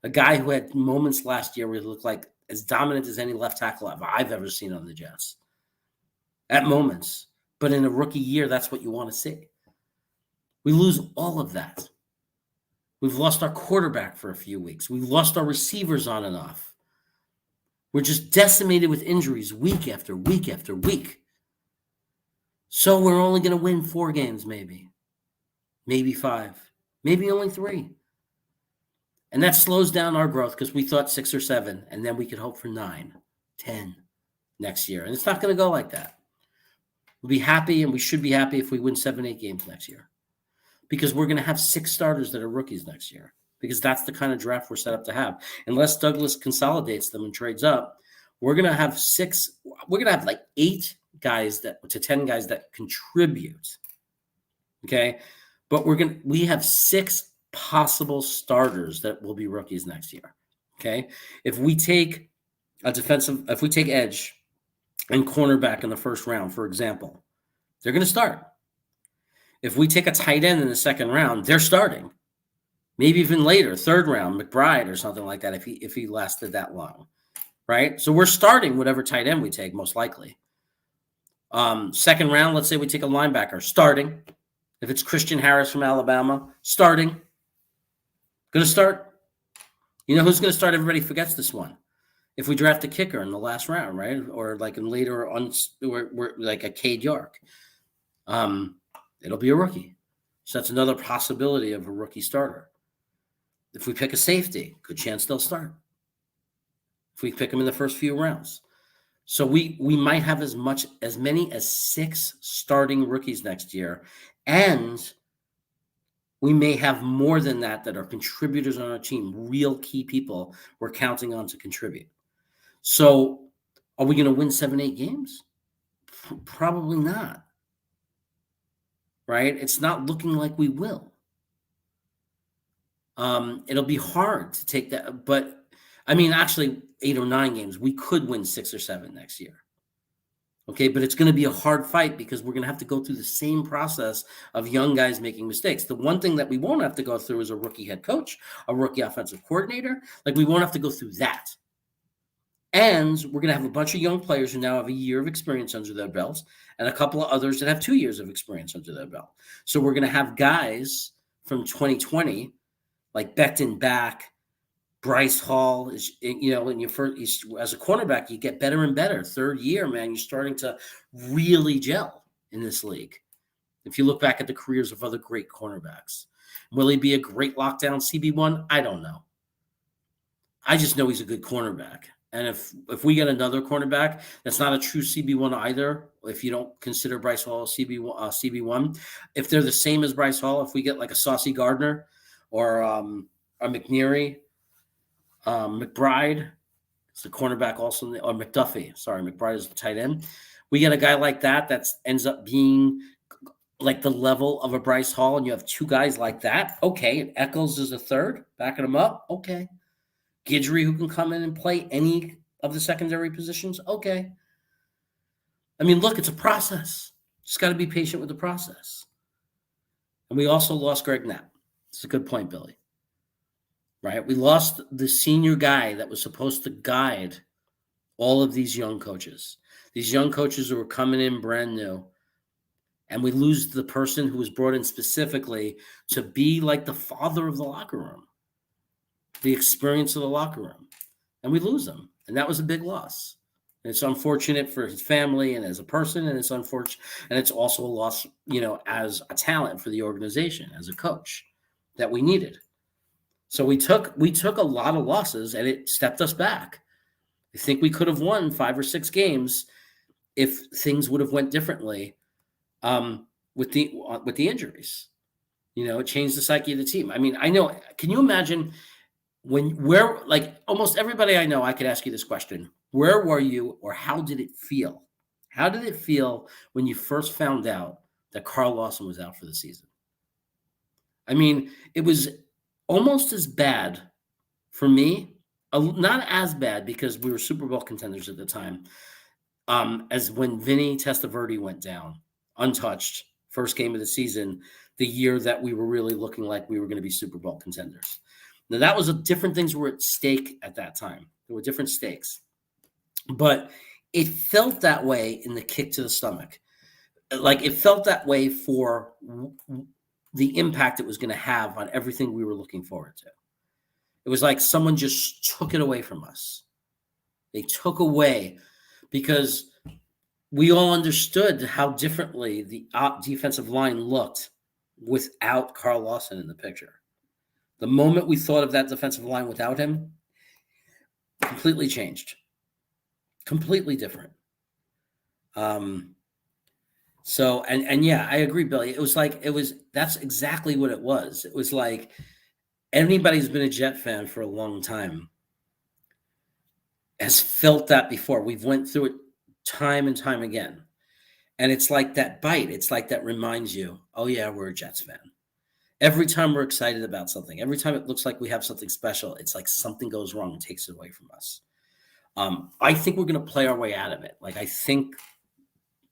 a guy who had moments last year where he looked like as dominant as any left tackle I've ever seen on the Jets. At moments. But in a rookie year, that's what you want to see. We lose all of that. We've lost our quarterback for a few weeks. We've lost our receivers on and off. We're just decimated with injuries week after week after week. So we're only going to win 4 games, maybe 5, maybe only 3. And that slows down our growth because we thought 6 or 7, and then we could hope for 9, 10 next year. And it's not going to go like that. We'll be happy, and we should be happy if we win 7, 8 games next year because we're going to have 6 starters that are rookies next year because that's the kind of draft we're set up to have. Unless Douglas consolidates them and trades up, we're going to have 6 – we're going to have like 8 guys to 10 guys that contribute. Okay. But we have 6 possible starters that will be rookies next year. Okay. If we take if we take edge and cornerback in the first round, for example, they're going to start. If we take a tight end in the second round, they're starting. Maybe even later, third round, McBride or something like that, if he lasted that long, right? So we're starting whatever tight end we take, most likely. Second round, let's say we take a linebacker, starting. If it's Christian Harris from Alabama, starting. Going to start. You know who's going to start? Everybody forgets this one. If we draft a kicker in the last round, right? Or like in later on, like a Cade York, it'll be a rookie. So that's another possibility of a rookie starter. If we pick a safety, good chance they'll start. If we pick them in the first few rounds. So we might have as many as 6 starting rookies next year. And we may have more than that are contributors on our team, real key people we're counting on to contribute. So are we going to win 7-8 games? Probably not. Right? It's not looking like we will. It'll be hard to take that, but I mean, actually 8 or 9 games, we could win 6 or 7 next year. Okay, but it's going to be a hard fight because we're going to have to go through the same process of young guys making mistakes. The one thing that we won't have to go through is a rookie head coach, a rookie offensive coordinator. Like, we won't have to go through that. And we're going to have a bunch of young players who now have a year of experience under their belts and a couple of others that have 2 years of experience under their belt. So we're going to have guys from 2020 like Becton back, Bryce Hall is, in your first, as a cornerback, you get better and better. Third year, man, you're starting to really gel in this league. If you look back at the careers of other great cornerbacks, will he be a great lockdown CB1? I don't know. I just know he's a good cornerback. And if we get another cornerback that's not a true CB1 either, if you don't consider Bryce Hall CB1, if they're the same as Bryce Hall, if we get like a Saucy Gardner or a McNeary, McBride, it's the cornerback also, or McDuffie. Sorry, McBride is the tight end. We get a guy like that ends up being like the level of a Bryce Hall, and you have 2 guys like that. Okay, Eccles is a third, backing him up. Okay. Guidry, who can come in and play any of the secondary positions. Okay. I mean, look, it's a process. Just got to be patient with the process. And we also lost Greg Knapp. It's a good point, Billy. Right? We lost the senior guy that was supposed to guide all of these young coaches. These young coaches who were coming in brand new. And we lose the person who was brought in specifically to be like the father of the locker room, the experience of the locker room. And we lose him. And that was a big loss. And it's unfortunate for his family and as a person, and it's unfortunate. And it's also a loss, as a talent for the organization, as a coach that we needed. So we took a lot of losses, and it stepped us back. I think we could have won 5 or 6 games if things would have went differently with the injuries. It changed the psyche of the team. I mean, I know. Can you imagine like almost everybody I know? I could ask you this question: where were you, or how did it feel? How did it feel when you first found out that Carl Lawson was out for the season? I mean, it was almost as bad for me, not as bad because we were Super Bowl contenders at the time, as when Vinny Testaverde went down, untouched, first game of the season, the year that we were really looking like we were going to be Super Bowl contenders. Now, that was different things were at stake at that time. There were different stakes. But it felt that way in the kick to the stomach. Like, it felt that way for the impact it was going to have on everything we were looking forward to. It was like someone just took it away from us. They took away, because we all understood how differently the defensive line looked without Carl Lawson in the picture. The moment we thought of that defensive line without him, completely changed. Completely different. So, and yeah, I agree, Billy. That's exactly what it was. It was like, anybody who's been a Jet fan for a long time has felt that before. We've went through it time and time again. And it's like that bite. It's like that reminds you, oh, yeah, we're a Jets fan. Every time we're excited about something, every time it looks like we have something special, it's like something goes wrong and takes it away from us. I think we're going to play our way out of it. Like, I think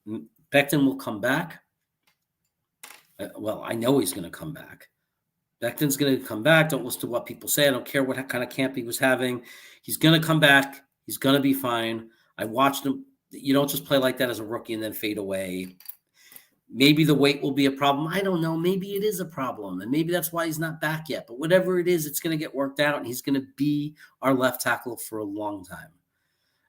Becton will come back. Well, I know he's going to come back. Becton's going to come back. Don't listen to what people say. I don't care what kind of camp he was having. He's going to come back. He's going to be fine. I watched him. You don't just play like that as a rookie and then fade away. Maybe the weight will be a problem. I don't know. Maybe it is a problem, and maybe that's why he's not back yet. But whatever it is, it's going to get worked out, and he's going to be our left tackle for a long time.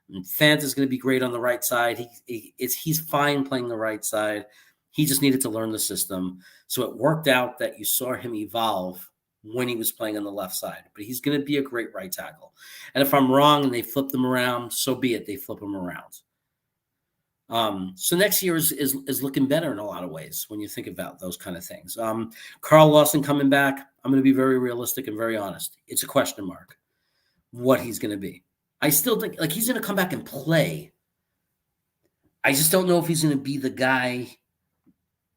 And Fant is going to be great on the right side. He's fine playing the right side. He just needed to learn the system. So it worked out that you saw him evolve when he was playing on the left side. But he's going to be a great right tackle. And if I'm wrong and they flip them around, so be it. They flip him around. So next year is looking better in a lot of ways when you think about those kind of things. Carl Lawson coming back, I'm going to be very realistic and very honest. It's a question mark what he's going to be. I still think like he's going to come back and play. I just don't know if he's going to be the guy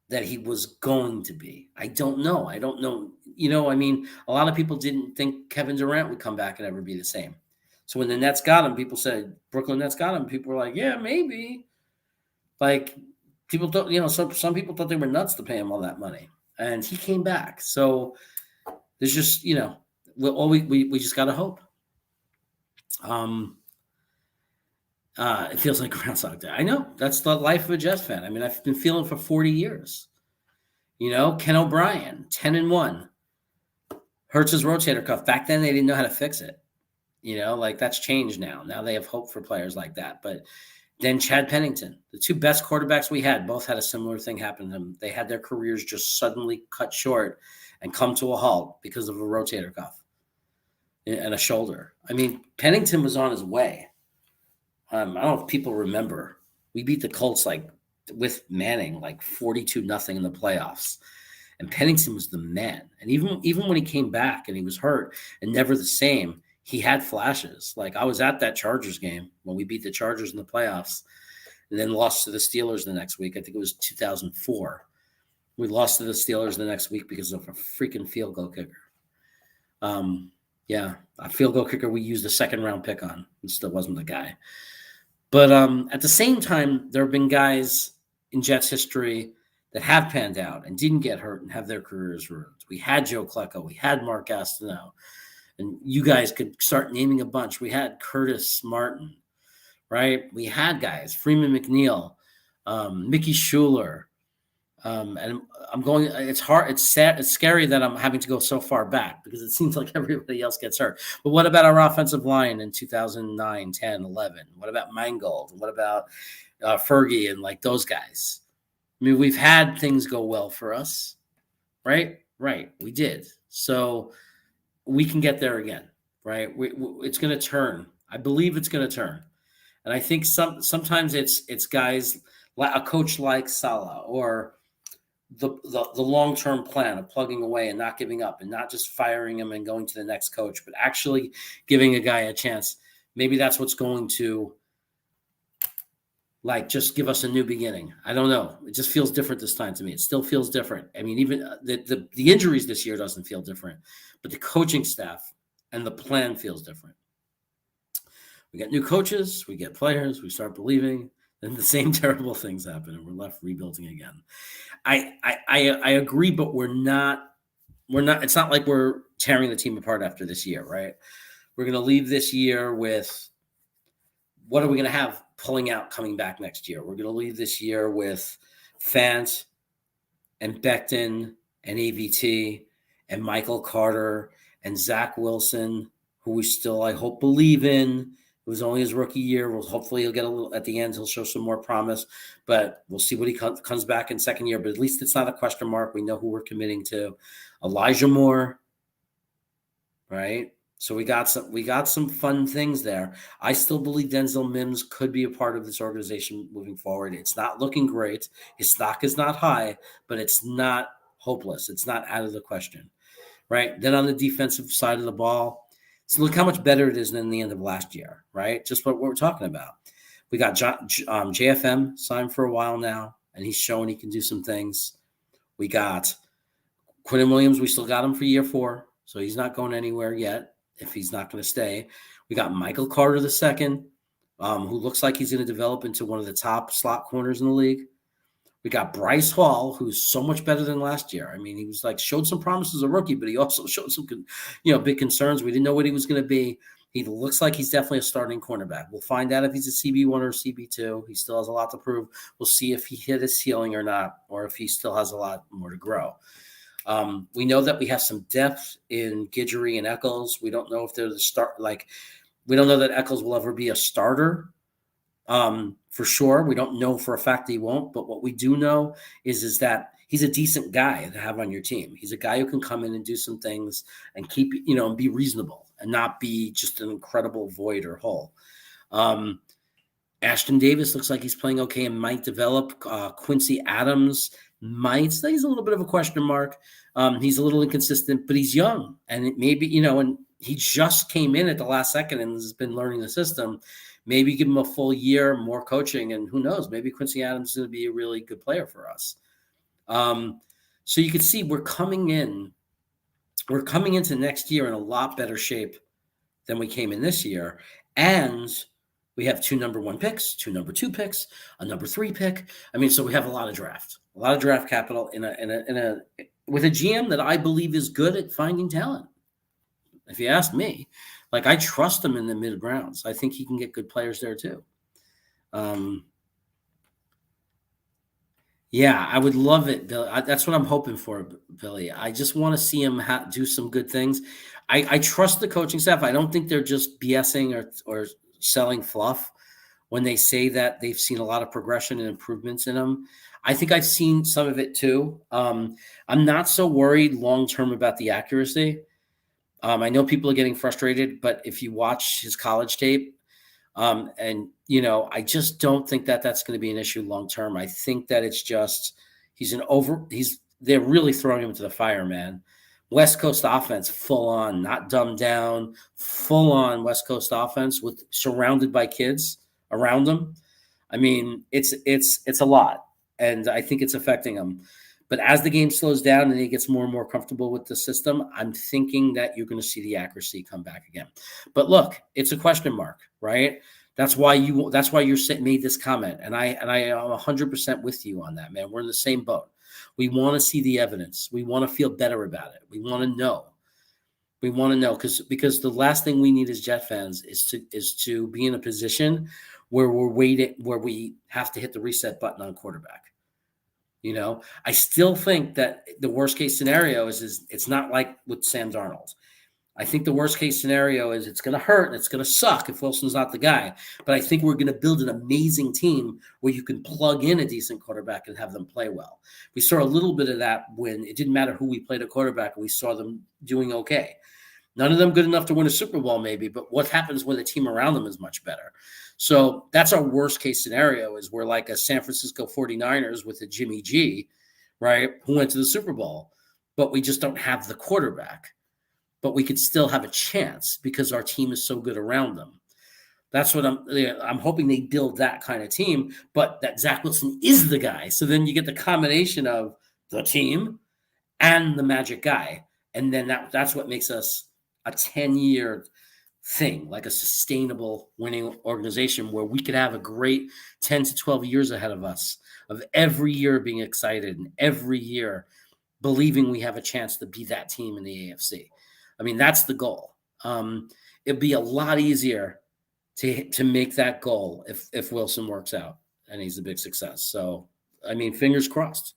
that he was going to be. I don't know. I don't know. I mean, a lot of people didn't think Kevin Durant would come back and ever be the same. So when the Nets got him, people said Brooklyn Nets got him. People were like, yeah, maybe. Like people thought, some people thought they were nuts to pay him all that money, and he came back. So there's just, we just got to hope. It feels like Groundhog Day. I know that's the life of a Jets fan. I mean, I've been feeling for 40 years. Ken O'Brien, 10-1, hurts his rotator cuff. Back then, they didn't know how to fix it. Like that's changed now. Now they have hope for players like that, but. Then Chad Pennington, the two best quarterbacks we had, both had a similar thing happen to them. They had their careers just suddenly cut short and come to a halt because of a rotator cuff and a shoulder. I mean, Pennington was on his way. I don't know if people remember. We beat the Colts with Manning 42-0 in the playoffs. And Pennington was the man. And even when he came back and he was hurt and never the same, he had flashes. Like I was at that Chargers game when we beat the Chargers in the playoffs and then lost to the Steelers the next week. I think it was 2004. We lost to the Steelers the next week because of a freaking field goal kicker. A field goal kicker we used a second-round pick on. It still wasn't the guy. But at the same time, there have been guys in Jets history that have panned out and didn't get hurt and have their careers ruined. We had Joe Klecko. We had Mark Gastineau. And you guys could start naming a bunch. We had Curtis Martin, right? We had guys, Freeman McNeil, Mickey Schuler. And I'm going, it's hard, it's sad, it's scary that I'm having to go so far back because it seems like everybody else gets hurt. But what about our offensive line in 2009, 10, 11? What about Mangold? What about Fergie and those guys? I mean, we've had things go well for us, right? Right, we did. So we can get there again, right? It's going to turn. I believe it's going to turn. And I think sometimes it's guys, a coach like Salah or the long-term plan of plugging away and not giving up and not just firing him and going to the next coach, but actually giving a guy a chance. Maybe that's what's going to just give us a new beginning. I don't know. It just feels different this time to me. It still feels different. I mean, even the injuries this year doesn't feel different, but the coaching staff and the plan feels different. We get new coaches, we get players, we start believing, then the same terrible things happen, and we're left rebuilding again. I agree, but we're not. It's not like we're tearing the team apart after this year, right? We're going to leave this year with what are we going to have pulling out coming back next year? We're going to leave this year with Fant and Becton and AVT and Michael Carter and Zach Wilson, who we still, I hope, believe in. It was only his rookie year. Well, hopefully he'll get a little at the end. He'll show some more promise, but we'll see what he comes back in second year. But at least it's not a question mark. We know who we're committing to. Elijah Moore, right? So we got some fun things there. I still believe Denzel Mims could be a part of this organization moving forward. It's not looking great. His stock is not high, but it's not hopeless. It's not out of the question, right? Then on the defensive side of the ball, so look how much better it is than the end of last year, right? Just what we're talking about. We got JFM signed for a while now, and he's showing he can do some things. We got Quinton Williams. We still got him for year 4, so he's not going anywhere yet if he's not going to stay. We got Michael Carter II, who looks like he's going to develop into one of the top slot corners in the league. We got Bryce Hall, who's so much better than last year. I mean, he was showed some promise as a rookie, but he also showed some, big concerns. We didn't know what he was going to be. He looks like he's definitely a starting cornerback. We'll find out if he's a CB1 or a CB2. He still has a lot to prove. We'll see if he hit his ceiling or not, or if he still has a lot more to grow. We know that we have some depth in Guidry and Eccles. We don't know if they're the start. We don't know that Eccles will ever be a starter. For sure. We don't know for a fact he won't, but what we do know is that he's a decent guy to have on your team. He's a guy who can come in and do some things and keep, and be reasonable and not be just an incredible void or hole. Ashton Davis looks like he's playing okay and might develop. Quincy Adams he's a little bit of a question mark. He's a little inconsistent, but he's young, and it maybe, and he just came in at the last second and has been learning the system. Maybe give him a full year, more coaching, and who knows, maybe Quincy Adams is going to be a really good player for us. So you can see we're coming into next year in a lot better shape than we came in this year. And we have 2 number 1 picks, 2 number 2 picks, a number 3 pick. I mean, so we have a lot of draft capital with a GM that I believe is good at finding talent. If you ask me, I trust him in the mid rounds. I think he can get good players there too. Yeah, I would love it, Billy. That's what I'm hoping for, Billy. I just want to see him do some good things. I trust the coaching staff. I don't think they're just BSing or selling fluff when they say that they've seen a lot of progression and improvements in him. I think I've seen some of it too. I'm not so worried long-term about the accuracy. I know people are getting frustrated, but if you watch his college tape, I just don't think that that's going to be an issue long-term. I think that it's just, they're really throwing him into the fire, man. West Coast offense, full on, not dumbed down, full on West Coast offense surrounded by kids around him. I mean, it's a lot, and I think it's affecting him. But as the game slows down and he gets more and more comfortable with the system, I'm thinking that you're going to see the accuracy come back again. But look, it's a question mark, right? That's why you're made this comment, and I am 100% with you on that, man. We're in the same boat. We want to see the evidence. We want to feel better about it. We want to know. We want to know because the last thing we need as Jet fans is to be in a position where we have to hit the reset button on quarterback. I still think that the worst case scenario is it's not like with Sam Darnold. I think the worst case scenario is it's going to hurt and it's going to suck if Wilson's not the guy. But I think we're going to build an amazing team where you can plug in a decent quarterback and have them play well. We saw a little bit of that when it didn't matter who we played at quarterback. We saw them doing okay. None of them good enough to win a Super Bowl maybe, but what happens when the team around them is much better? So that's our worst case scenario is we're like a San Francisco 49ers with a Jimmy G, right, who went to the Super Bowl, but we just don't have the quarterback. But we could still have a chance because our team is so good around them. That's what I'm hoping they build that kind of team, but that Zach Wilson is the guy. So then you get the combination of the team and the magic guy. And then that's what makes us a 10-year thing, like a sustainable winning organization where we could have a great 10 to 12 years ahead of us of every year being excited and every year believing we have a chance to be that team in the AFC. I mean, that's the goal. It'd be a lot easier to make that goal if Wilson works out and he's a big success. So, I mean, fingers crossed,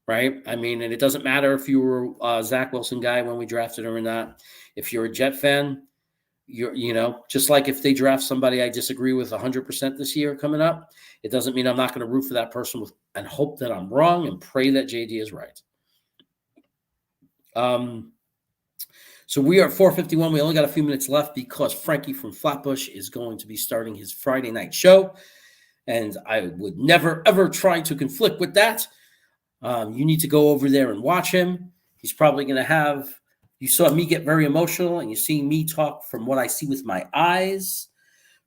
right? I mean, and it doesn't matter if you were a Zach Wilson guy when we drafted him or not. If you're a Jet fan, just like if they draft somebody I disagree with 100% this year coming up, it doesn't mean I'm not going to root for that person and hope that I'm wrong and pray that JD is right. So we are at 4:51. We only got a few minutes left because Frankie from Flatbush is going to be starting his Friday night show. And I would never, ever try to conflict with that. You need to go over there and watch him. He's probably going to you saw me get very emotional and you see me talk from what I see with my eyes.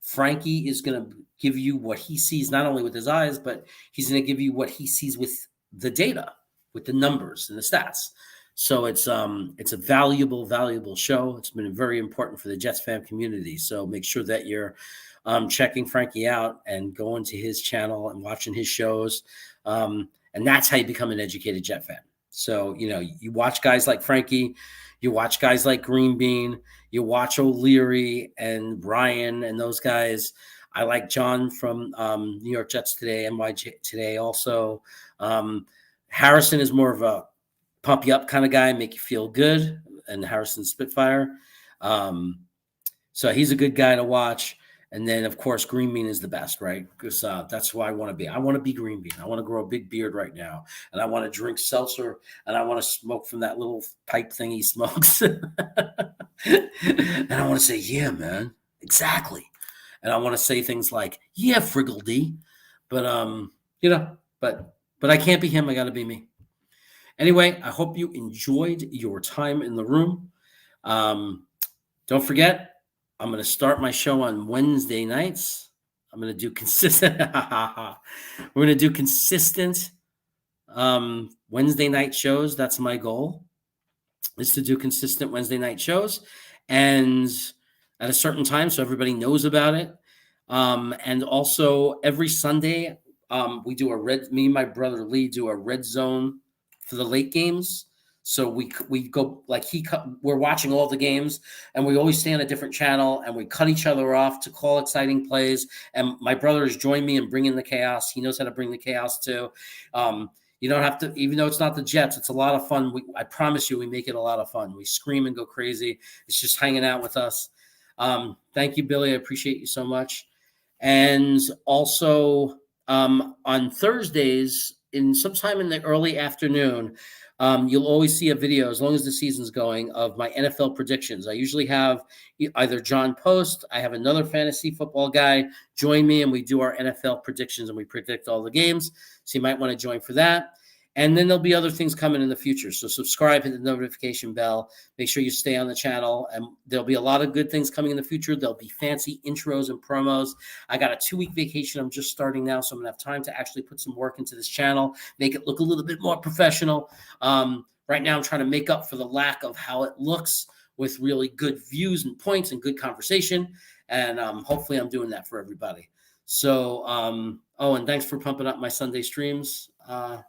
Frankie is going to give you what he sees, not only with his eyes, but he's going to give you what he sees with the data, with the numbers and the stats. So it's a valuable show. It's been very important for the Jets fan community. So make sure that you're checking Frankie out and going to his channel and watching his shows. And that's how you become an educated Jet fan. So, you watch guys like Frankie, you watch guys like Green Bean, you watch O'Leary and Ryan and those guys. I like John from New York Jets Today, NYJ Today also. Harrison is more of a pump you up kind of guy, make you feel good, and Harrison Spitfire. So he's a good guy to watch. And then, of course, Green Bean is the best, right? Because that's who I want to be. I want to be Green Bean. I want to grow a big beard right now. And I want to drink seltzer. And I want to smoke from that little pipe thing he smokes. And I want to say, yeah, man, exactly. And I want to say things like, yeah, Friggledy. But, but I can't be him. I got to be me. Anyway, I hope you enjoyed your time in the room. Don't forget, I'm going to start my show on Wednesday nights. I'm going to do consistent. We're going to do consistent Wednesday night shows. That's my goal, is to do consistent Wednesday night shows, and at a certain time, so everybody knows about it. And also every Sunday, me and my brother Lee do a red zone for the late games. So we go we're watching all the games, and we always stay on a different channel, and we cut each other off to call exciting plays. And my brother has joined me in bringing the chaos. He knows how to bring the chaos too. You don't have to, even though it's not the Jets, it's a lot of fun. I promise you, we make it a lot of fun. We scream and go crazy. It's just hanging out with us. Thank you, Billy. I appreciate you so much. And also on Thursdays, sometime in the early afternoon, you'll always see a video, as long as the season's going, of my NFL predictions. I usually have either John Post, I have another fantasy football guy join me, and we do our NFL predictions, and we predict all the games. So you might want to join for that. And then there'll be other things coming in the future. So subscribe, hit the notification bell. Make sure you stay on the channel. And there'll be a lot of good things coming in the future. There'll be fancy intros and promos. I got a 2-week vacation. I'm just starting now, so I'm going to have time to actually put some work into this channel, make it look a little bit more professional. Right now, I'm trying to make up for the lack of how it looks with really good views and points and good conversation. And hopefully I'm doing that for everybody. So, and thanks for pumping up my Sunday streams,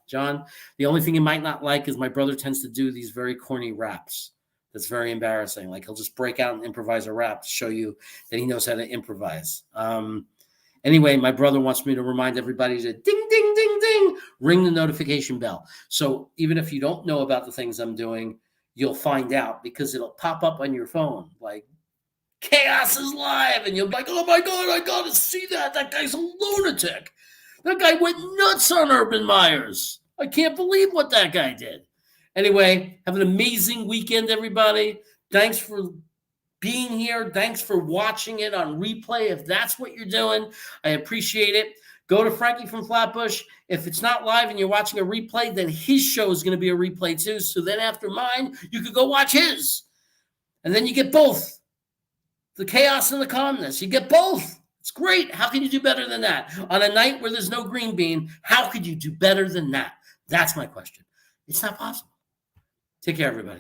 John. The only thing you might not like is my brother tends to do these very corny raps. That's very embarrassing. Like, he'll just break out and improvise a rap to show you that he knows how to improvise. Anyway, my brother wants me to remind everybody to ding, ding, ding, ding, ring the notification bell. So even if you don't know about the things I'm doing, you'll find out, because it'll pop up on your phone like, Chaos is live, and you'll be like, oh my God, I gotta see that. That guy's a lunatic. That guy went nuts on Urban Myers. I can't believe what that guy did. Anyway, have an amazing weekend, everybody. Thanks for being here. Thanks for watching it on replay. If that's what you're doing, I appreciate it. Go to Frankie from Flatbush. If it's not live and you're watching a replay, then his show is going to be a replay too. So then after mine, you could go watch his. And then you get both. The chaos and the calmness. You get both. It's great. How can you do better than that? On a night where there's no Green Bean, how could you do better than that? That's my question. It's not possible. Take care, everybody.